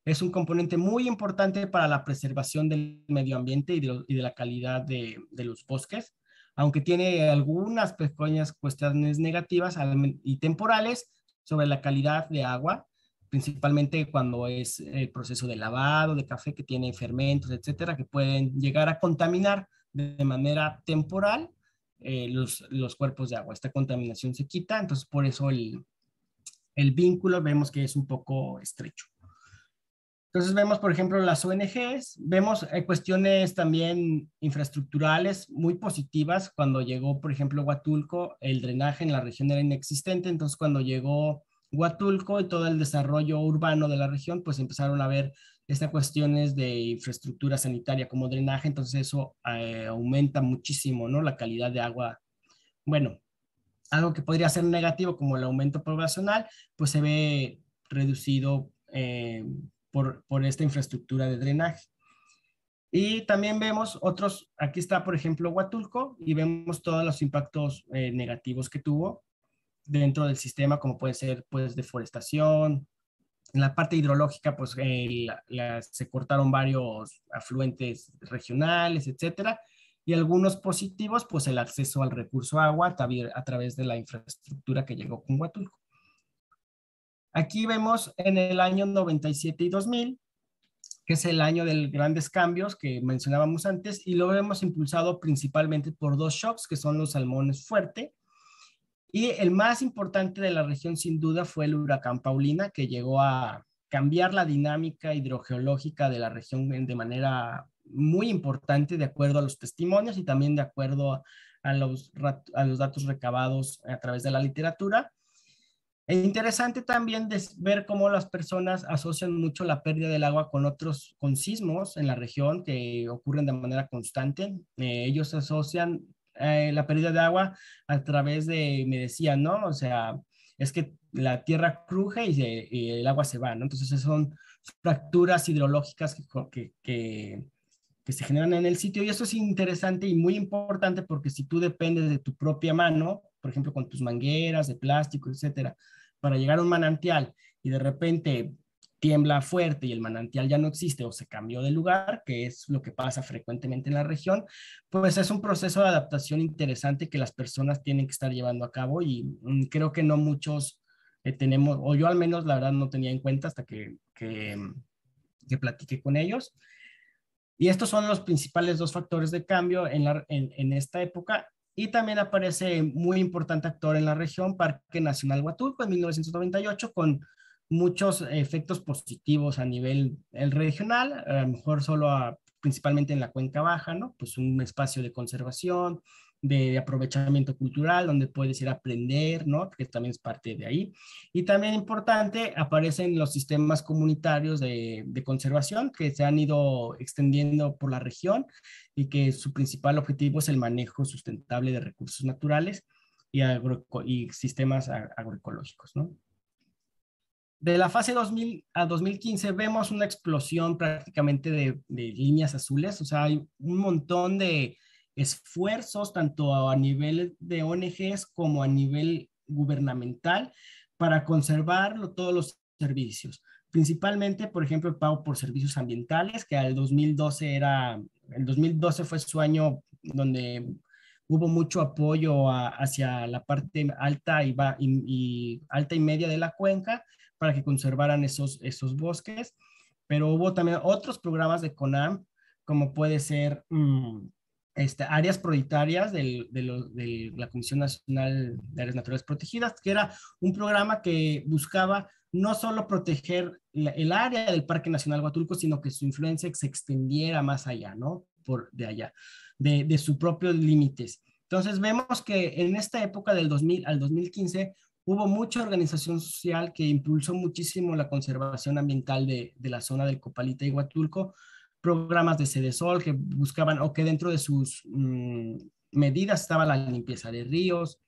es un componente muy importante para la preservación del medio ambiente y de la calidad de los bosques, aunque tiene algunas pequeñas cuestiones negativas y temporales sobre la calidad de agua, principalmente cuando es el proceso de lavado de café que tiene fermentos, etcétera, que pueden llegar a contaminar de manera temporal los cuerpos de agua. Esta contaminación se quita, entonces por eso el vínculo vemos que es un poco estrecho. Entonces vemos, por ejemplo, las ONGs, vemos cuestiones también infraestructurales muy positivas. Cuando llegó, por ejemplo, Huatulco, el drenaje en la región era inexistente, entonces cuando llegó Huatulco y todo el desarrollo urbano de la región, pues empezaron a ver estas cuestiones de infraestructura sanitaria como drenaje, entonces eso aumenta muchísimo, ¿no? La calidad de agua. Bueno, algo que podría ser negativo como el aumento poblacional, pues se ve reducido por esta infraestructura de drenaje. Y también vemos otros, aquí está por ejemplo Huatulco, y vemos todos los impactos negativos que tuvo dentro del sistema, como puede ser pues deforestación. En la parte hidrológica, pues se cortaron varios afluentes regionales, etcétera. Y algunos positivos, pues el acceso al recurso agua a través de la infraestructura que llegó con Huatulco. Aquí vemos en el año 97 y 2000, que es el año de grandes cambios que mencionábamos antes, y lo vemos impulsado principalmente por dos shocks, que son los salmones fuerte. Y el más importante de la región, sin duda, fue el huracán Paulina, que llegó a cambiar la dinámica hidrogeológica de la región de manera muy importante, de acuerdo a los testimonios y también de acuerdo a los datos recabados a través de la literatura. Es interesante también ver cómo las personas asocian mucho la pérdida del agua con sismos en la región que ocurren de manera constante. Ellos asocian la pérdida de agua a través me decían, ¿no? O sea, es que la tierra cruje y el agua se va, ¿no? Entonces son fracturas hidrológicas que se generan en el sitio, y eso es interesante y muy importante porque si tú dependes de tu propia mano, por ejemplo, con tus mangueras de plástico, etcétera, para llegar a un manantial y de repente tiembla fuerte y el manantial ya no existe o se cambió de lugar, que es lo que pasa frecuentemente en la región, pues es un proceso de adaptación interesante que las personas tienen que estar llevando a cabo y creo que no muchos tenemos, o yo al menos la verdad no tenía en cuenta hasta que platiqué con ellos. Y estos son los principales dos factores de cambio en esta época. Y también aparece muy importante actor en la región, Parque Nacional Huatulco, en 1998, con muchos efectos positivos a nivel regional, a lo mejor principalmente en la cuenca baja, ¿no? Pues un espacio de conservación, de aprovechamiento cultural, donde puedes ir a aprender, ¿no? Que también es parte de ahí. Y también importante, aparecen los sistemas comunitarios de conservación que se han ido extendiendo por la región y que su principal objetivo es el manejo sustentable de recursos naturales, y sistemas agroecológicos, ¿no? De la fase 2000 a 2015 vemos una explosión prácticamente de líneas azules, o sea, hay un montón de esfuerzos tanto a nivel de ONGs como a nivel gubernamental para conservar todos los servicios. Principalmente, por ejemplo, el pago por servicios ambientales, que el 2012 fue su año donde hubo mucho apoyo hacia la parte alta y alta y media de la cuenca para que conservaran esos bosques, pero hubo también otros programas de CONAM, como puede ser áreas prioritarias de la Comisión Nacional de Áreas Naturales Protegidas, que era un programa que buscaba no solo proteger el área del Parque Nacional Huatulco, sino que su influencia se extendiera más allá, ¿no? De allá, de sus propios límites. Entonces vemos que en esta época del 2000 al 2015 hubo mucha organización social que impulsó muchísimo la conservación ambiental de la zona del Copalita y Huatulco, programas de Sedesol que buscaban, o que dentro de sus medidas estaba la limpieza de ríos.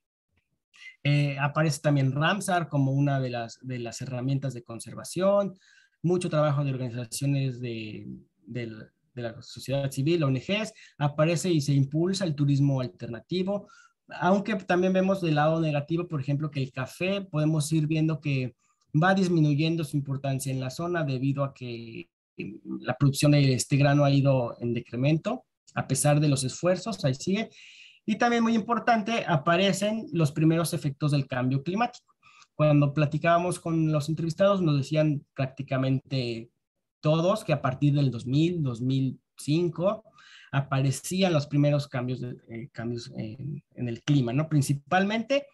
Aparece también Ramsar como una de las herramientas de conservación, mucho trabajo de organizaciones de la sociedad civil, ONGs, aparece y se impulsa el turismo alternativo, aunque también vemos del lado negativo, por ejemplo, que el café, podemos ir viendo que va disminuyendo su importancia en la zona debido a que la producción de este grano ha ido en decremento, a pesar de los esfuerzos, ahí sigue. Y también muy importante, aparecen los primeros efectos del cambio climático. Cuando platicábamos con los entrevistados, nos decían prácticamente todos que a partir del 2000, 2005, aparecían los primeros cambios, cambios en el clima, ¿no? Principalmente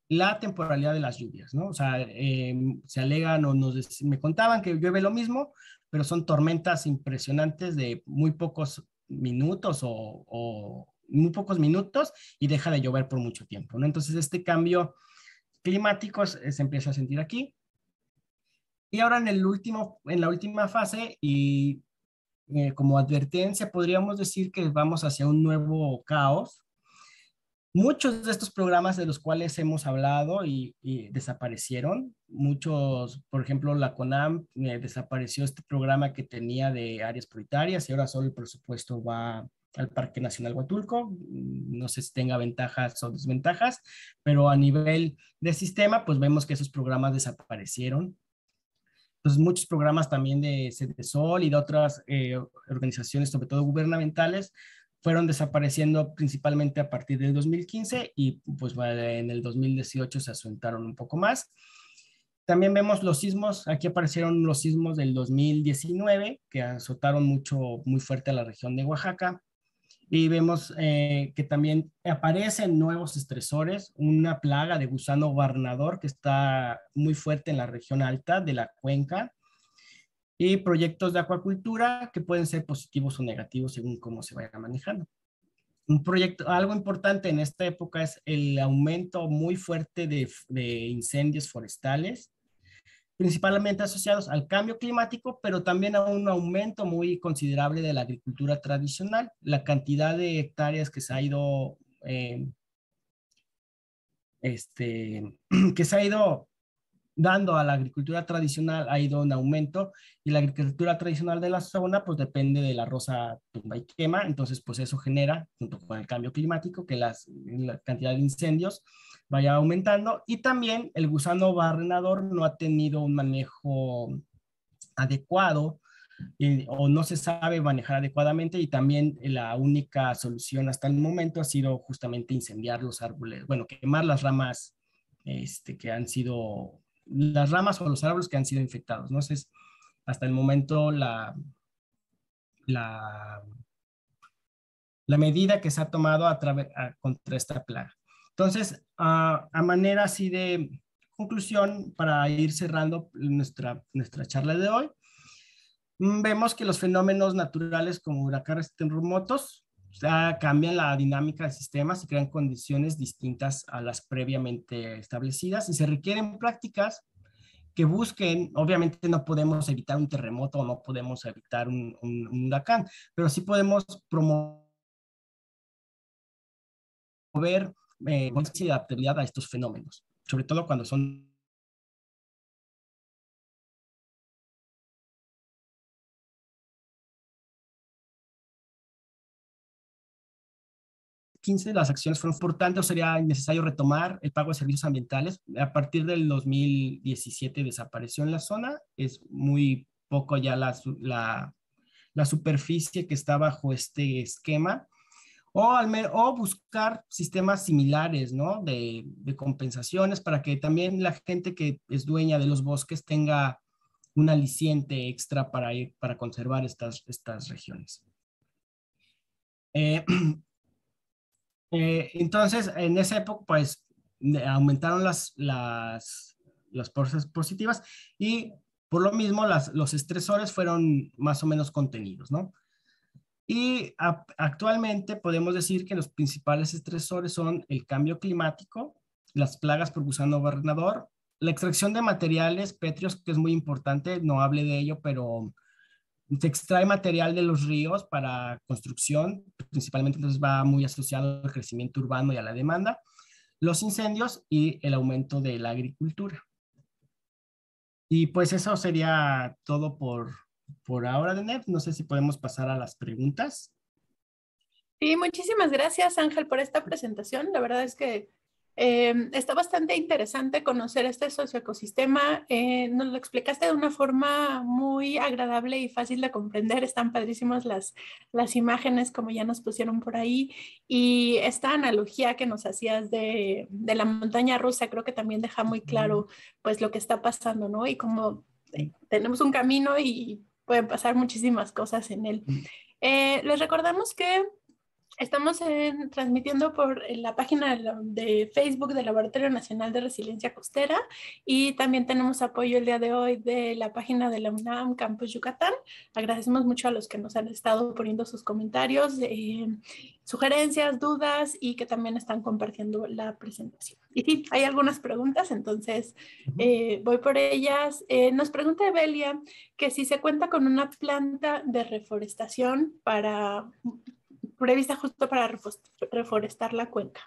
la temporalidad de las lluvias, ¿no? O sea, se alegan o me contaban que llueve lo mismo, pero son tormentas impresionantes de muy pocos minutos o muy pocos minutos y deja de llover por mucho tiempo, ¿no? Entonces, este cambio climático se empieza a sentir aquí. Y ahora en la última fase, y como advertencia, podríamos decir que vamos hacia un nuevo caos. Muchos de estos programas de los cuales hemos hablado y desaparecieron, muchos, por ejemplo, la CONAM desapareció este programa que tenía de áreas prioritarias y ahora solo el presupuesto va al Parque Nacional Huatulco. No sé si tenga ventajas o desventajas, pero a nivel de sistema, pues vemos que esos programas desaparecieron. Entonces, muchos programas también de Sedesol y de otras organizaciones, sobre todo gubernamentales, fueron desapareciendo principalmente a partir del 2015 y pues en el 2018 se asentaron un poco más. También vemos los sismos, aquí aparecieron los sismos del 2019 que azotaron muy fuerte a la región de Oaxaca. Y vemos que también aparecen nuevos estresores, una plaga de gusano gobernador que está muy fuerte en la región alta de la cuenca y proyectos de acuacultura que pueden ser positivos o negativos según cómo se vaya manejando. Algo importante en esta época es el aumento muy fuerte de incendios forestales, principalmente asociados al cambio climático, pero también a un aumento muy considerable de la agricultura tradicional. La cantidad de hectáreas que se ha ido, que se ha ido dando a la agricultura tradicional ha ido en aumento y la agricultura tradicional de la zona pues depende de la rosa tumba y quema, entonces pues eso genera junto con el cambio climático que la cantidad de incendios vaya aumentando y también el gusano barrenador no ha tenido un manejo adecuado o no se sabe manejar adecuadamente y también la única solución hasta el momento ha sido justamente incendiar los árboles, bueno, quemar las ramas que han sido las ramas o los árboles que han sido infectados, ¿no? Entonces, hasta el momento la, la medida que se ha tomado contra esta plaga. Entonces, a manera así de conclusión, para ir cerrando nuestra charla de hoy, vemos que los fenómenos naturales como huracanes terremotos cambian la dinámica del sistema y crean condiciones distintas a las previamente establecidas y se requieren prácticas que busquen, obviamente no podemos evitar un terremoto o no podemos evitar un huracán, pero sí podemos promover promover conciencia y adaptabilidad a estos fenómenos, sobre todo cuando son 15 de las acciones fueron importantes, o sería necesario retomar el pago de servicios ambientales. A partir del 2017 desapareció en la zona, es muy poco ya la superficie que está bajo este esquema, o buscar sistemas similares, ¿no? De compensaciones para que también la gente que es dueña de los bosques tenga un aliciente extra para conservar estas regiones. Entonces, en esa época, pues, aumentaron las fuerzas positivas y por lo mismo los estresores fueron más o menos contenidos, ¿no? Y actualmente podemos decir que los principales estresores son el cambio climático, las plagas por gusano barrenador, la extracción de materiales pétreos, que es muy importante, no hable de ello, pero se extrae material de los ríos para construcción, principalmente entonces va muy asociado al crecimiento urbano y a la demanda, los incendios y el aumento de la agricultura. Y pues eso sería todo por ahora, Denet. No sé si podemos pasar a las preguntas. Sí, muchísimas gracias, Ángel, por esta presentación. La verdad es que está bastante interesante conocer este socioecosistema. Nos lo explicaste de una forma muy agradable y fácil de comprender. Están padrísimas las imágenes, como ya nos pusieron por ahí. Y esta analogía que nos hacías de la montaña rusa, creo que también deja muy claro pues lo que está pasando, ¿no? Y como tenemos un camino y pueden pasar muchísimas cosas en él. Les recordamos que estamos transmitiendo por la página de Facebook del Laboratorio Nacional de Resiliencia Costera y también tenemos apoyo el día de hoy de la página de la UNAM Campus Yucatán. Agradecemos mucho a los que nos han estado poniendo sus comentarios, sugerencias, dudas y que también están compartiendo la presentación. Y sí, hay algunas preguntas, entonces voy por ellas. Nos pregunta Evelia que si se cuenta con una planta de reforestación prevista justo para reforestar la cuenca.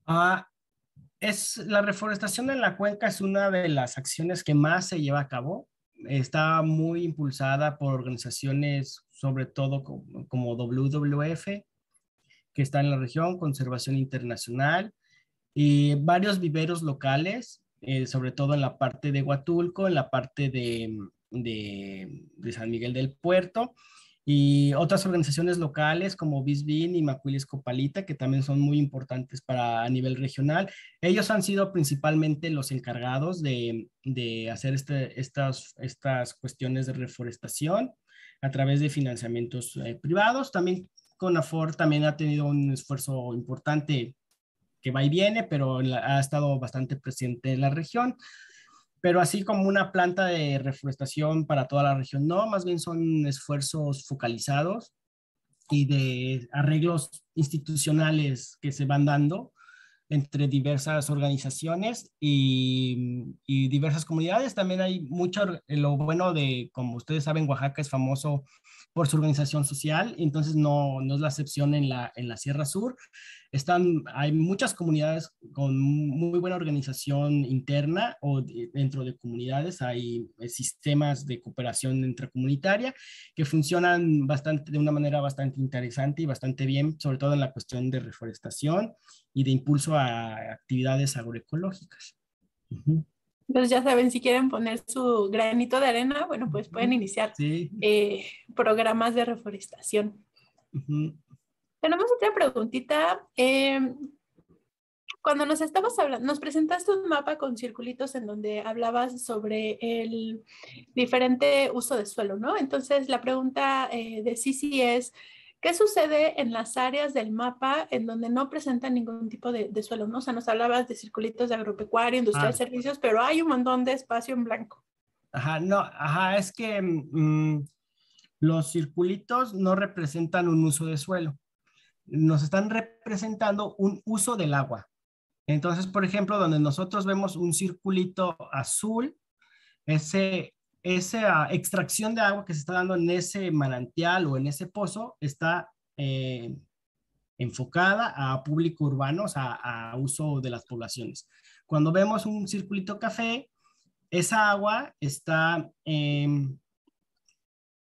La reforestación en la cuenca es una de las acciones que más se lleva a cabo. Está muy impulsada por organizaciones, sobre todo como WWF, que está en la región, Conservación Internacional, y varios viveros locales, sobre todo en la parte de Huatulco, en la parte de San Miguel del Puerto, y otras organizaciones locales como Bisbin y Macuilis Copalita, que también son muy importantes a nivel regional. Ellos han sido principalmente los encargados de hacer estas cuestiones de reforestación a través de financiamientos privados. También CONAFOR también ha tenido un esfuerzo importante que va y viene, pero ha estado bastante presente en la región. Pero así como una planta de reforestación para toda la región, no, más bien son esfuerzos focalizados y de arreglos institucionales que se van dando entre diversas organizaciones y diversas comunidades. También hay mucho, lo bueno de, como ustedes saben, Oaxaca es famoso por su organización social, entonces no es la excepción en la Sierra Sur. Hay muchas comunidades con muy buena organización interna o dentro de comunidades hay sistemas de cooperación intracomunitaria que funcionan de una manera bastante interesante y bastante bien, sobre todo en la cuestión de reforestación y de impulso a actividades agroecológicas. Entonces ya saben, si quieren poner su granito de arena, bueno, pues pueden iniciar sí. Programas de reforestación. Tenemos otra preguntita. Cuando nos estabas hablando, nos presentaste un mapa con circulitos en donde hablabas sobre el diferente uso de suelo, ¿no? Entonces la pregunta de Cici es, ¿qué sucede en las áreas del mapa en donde no presentan ningún tipo de suelo, ¿no? O sea, nos hablabas de circulitos de agropecuario, industrial, servicios, pero hay un montón de espacio en blanco. Es que los circulitos no representan un uso de suelo, nos están representando un uso del agua. Entonces, por ejemplo, donde nosotros vemos un circulito azul, esa extracción de agua que se está dando en ese manantial o en ese pozo está enfocada a público urbano, o sea, a uso de las poblaciones. Cuando vemos un circulito café, esa agua está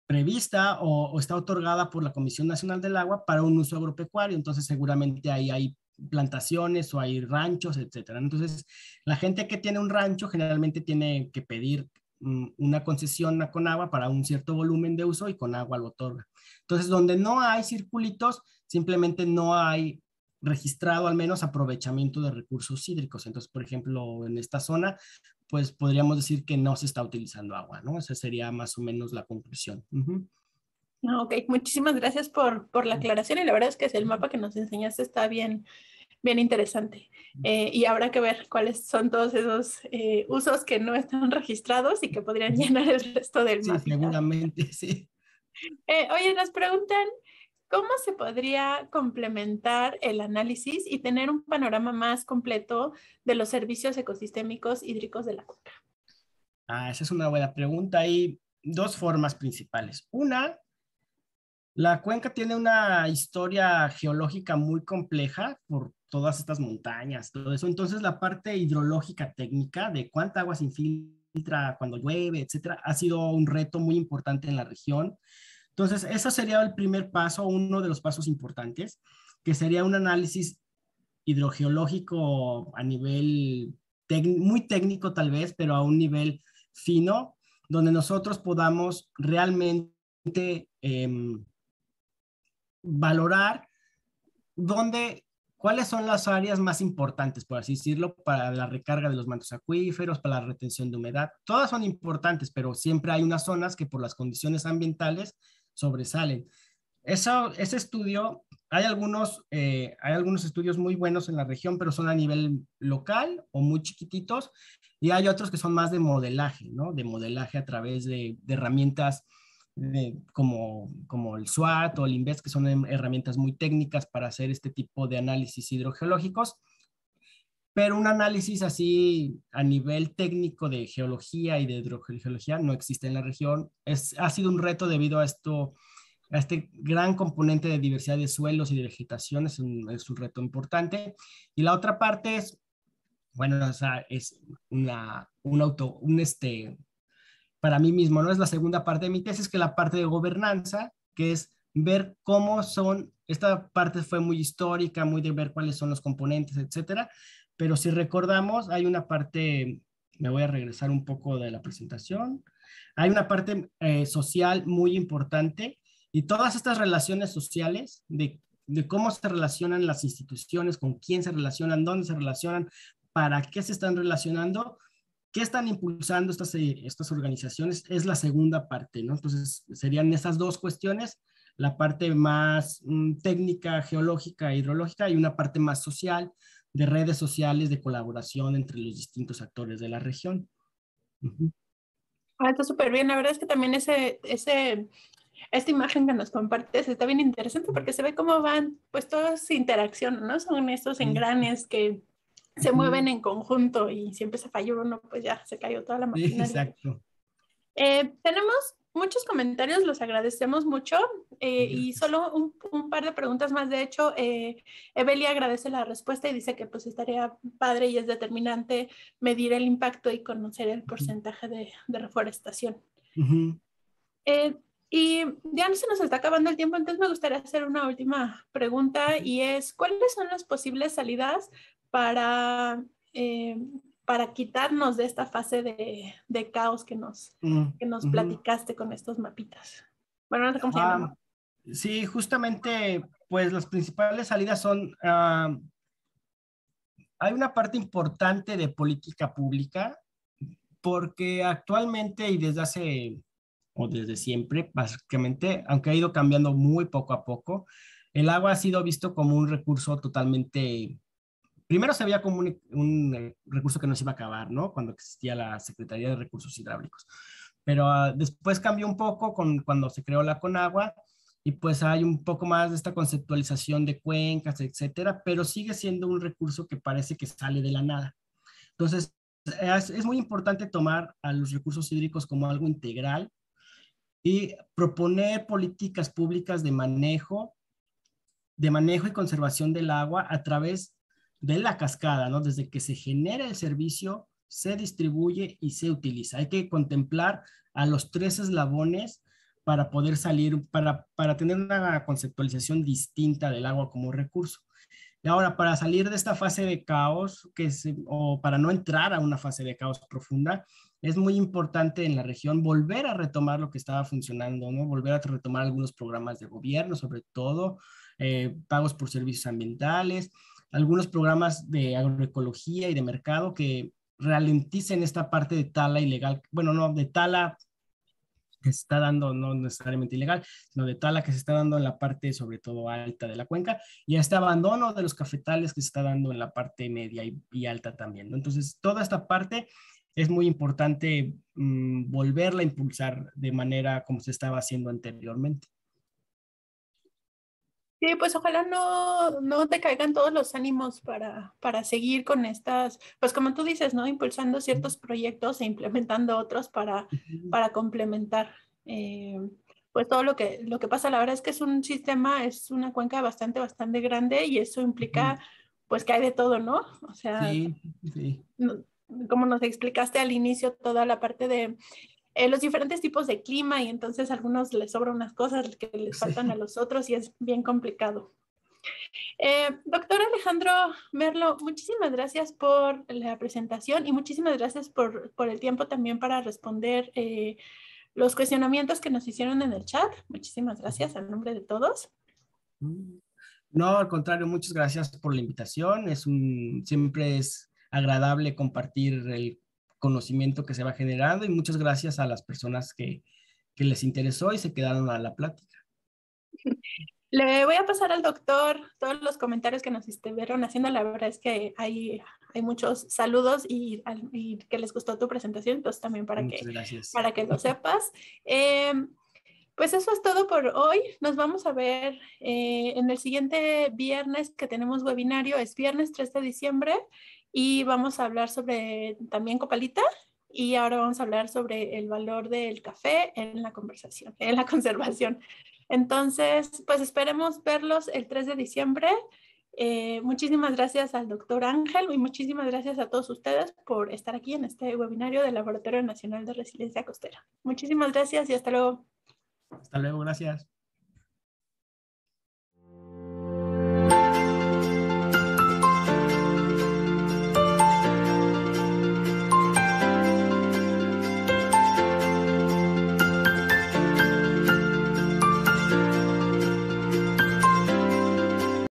prevista o está otorgada por la Comisión Nacional del Agua para un uso agropecuario, entonces seguramente ahí hay plantaciones o hay ranchos, etcétera. Entonces, la gente que tiene un rancho generalmente tiene que pedir una concesión a Conagua para un cierto volumen de uso y Conagua lo otorga. Entonces, donde no hay circulitos, simplemente no hay registrado al menos aprovechamiento de recursos hídricos. Entonces, por ejemplo, en esta zona, pues podríamos decir que no se está utilizando agua, ¿no? Esa sería más o menos la conclusión. Ok, muchísimas gracias por la aclaración y la verdad es que el mapa que nos enseñaste está bien, bien interesante. Y habrá que ver cuáles son todos esos usos que no están registrados y que podrían llenar el resto del Sí, mapita. seguramente, sí. Oye, nos preguntan, ¿cómo se podría complementar el análisis y tener un panorama más completo de los servicios ecosistémicos hídricos de la cuenca? Esa es una buena pregunta. Hay dos formas principales. Una, la cuenca tiene una historia geológica muy compleja por todas estas montañas, todo eso. Entonces, la parte hidrológica técnica de cuánta agua se infiltra cuando llueve, etcétera, ha sido un reto muy importante en la región. Entonces, ese sería el primer paso, uno de los pasos importantes, que sería un análisis hidrogeológico a nivel muy técnico tal vez, pero a un nivel fino, donde nosotros podamos realmente valorar dónde, cuáles son las áreas más importantes, por así decirlo, para la recarga de los mantos acuíferos, para la retención de humedad. Todas son importantes, pero siempre hay unas zonas que por las condiciones ambientales sobresalen. Ese estudio, hay algunos estudios muy buenos en la región, pero son a nivel local o muy chiquititos, y hay otros que son más de modelaje, ¿no? De modelaje a través de herramientas como el SWAT o el INVEST, que son herramientas muy técnicas para hacer este tipo de análisis hidrogeológicos, pero un análisis así a nivel técnico de geología y de hidrogeología no existe en la región. Ha sido un reto debido a este gran componente de diversidad de suelos y de vegetación, es un reto importante. Y la otra parte es, bueno, o sea, es para mí mismo, ¿no? Es la segunda parte de mi tesis, que es la parte de gobernanza, que es ver cómo son, esta parte fue muy histórica, muy de ver cuáles son los componentes, etcétera, pero si recordamos, hay una parte, me voy a regresar un poco de la presentación, hay una parte social muy importante y todas estas relaciones sociales de cómo se relacionan las instituciones, con quién se relacionan, dónde se relacionan, para qué se están relacionando, qué están impulsando estas organizaciones, es la segunda parte, ¿no? Entonces, serían esas dos cuestiones, la parte más técnica, geológica, hidrológica y una parte más social, de redes sociales, de colaboración entre los distintos actores de la región. Está súper bien. La verdad es que también esta imagen que nos compartes está bien interesante porque se ve cómo van, pues todas se interaccionan, ¿no? Son estos engranes que se mueven en conjunto y si empieza a fallar uno, pues ya se cayó toda la Sí, maquinaria. exacto. Tenemos muchos comentarios, los agradecemos mucho y solo un par de preguntas más. De hecho, Evelia agradece la respuesta y dice que pues estaría padre y es determinante medir el impacto y conocer el porcentaje de reforestación. Y ya no se nos está acabando el tiempo, entonces me gustaría hacer una última pregunta y es, ¿cuáles son las posibles salidas para quitarnos de esta fase de caos que nos platicaste con estos mapitas? Bueno, no sé cómo se llaman. Sí, justamente, pues las principales salidas son, hay una parte importante de política pública, porque actualmente y desde siempre, básicamente, aunque ha ido cambiando muy poco a poco, el agua ha sido visto como un recurso totalmente. Primero se veía como un recurso que no se iba a acabar, ¿no? Cuando existía la Secretaría de Recursos Hidráulicos. Pero después cambió un poco cuando se creó la Conagua y pues hay un poco más de esta conceptualización de cuencas, etcétera, pero sigue siendo un recurso que parece que sale de la nada. Entonces, es muy importante tomar a los recursos hídricos como algo integral y proponer políticas públicas de manejo de manejo y conservación del agua a través de la cascada, ¿no? Desde que se genera el servicio, se distribuye y se utiliza. Hay que contemplar a los tres eslabones para poder salir, para tener una conceptualización distinta del agua como recurso. Y ahora, para salir de esta fase de caos, o para no entrar a una fase de caos profunda, es muy importante en la región volver a retomar lo que estaba funcionando, ¿no? Volver a retomar algunos programas de gobierno, sobre todo, pagos por servicios ambientales, algunos programas de agroecología y de mercado que ralenticen esta parte de tala ilegal, bueno, no, de tala que se está dando, no necesariamente ilegal, sino de tala que se está dando en la parte sobre todo alta de la cuenca, y este abandono de los cafetales que se está dando en la parte media y alta también, ¿no? Entonces, toda esta parte es muy importante volverla a impulsar de manera como se estaba haciendo anteriormente. Sí, pues ojalá no te caigan todos los ánimos para seguir con estas, pues como tú dices, ¿no? Impulsando ciertos proyectos e implementando otros para complementar. Pues todo lo que pasa, la verdad es que es un sistema, es una cuenca bastante grande y eso implica pues que hay de todo, ¿no? O sea, Sí, sí. Como nos explicaste al inicio, toda la parte de los diferentes tipos de clima y entonces a algunos les sobran unas cosas que les faltan a Sí. los otros y es bien complicado. Doctor Alejandro Merlo, muchísimas gracias por la presentación y muchísimas gracias por el tiempo también para responder los cuestionamientos que nos hicieron en el chat. Muchísimas gracias a nombre de todos. No, al contrario, muchas gracias por la invitación. Siempre es agradable compartir el conocimiento que se va generando y muchas gracias a las personas que les interesó y se quedaron a la plática. Le voy a pasar al doctor todos los comentarios que nos estuvieron haciendo. La verdad es que hay muchos saludos y que les gustó tu presentación, entonces también Muchas gracias. para que lo sepas. Pues eso es todo por hoy. Nos vamos a ver en el siguiente viernes que tenemos webinario. Es viernes 3 de diciembre y vamos a hablar sobre también Copalita. Y ahora vamos a hablar sobre el valor del café en la conversación, en la conservación. Entonces, pues esperemos verlos el 3 de diciembre. Muchísimas gracias al doctor Ángel y muchísimas gracias a todos ustedes por estar aquí en este webinario del Laboratorio Nacional de Resiliencia Costera. Muchísimas gracias y hasta luego. Hasta luego, gracias.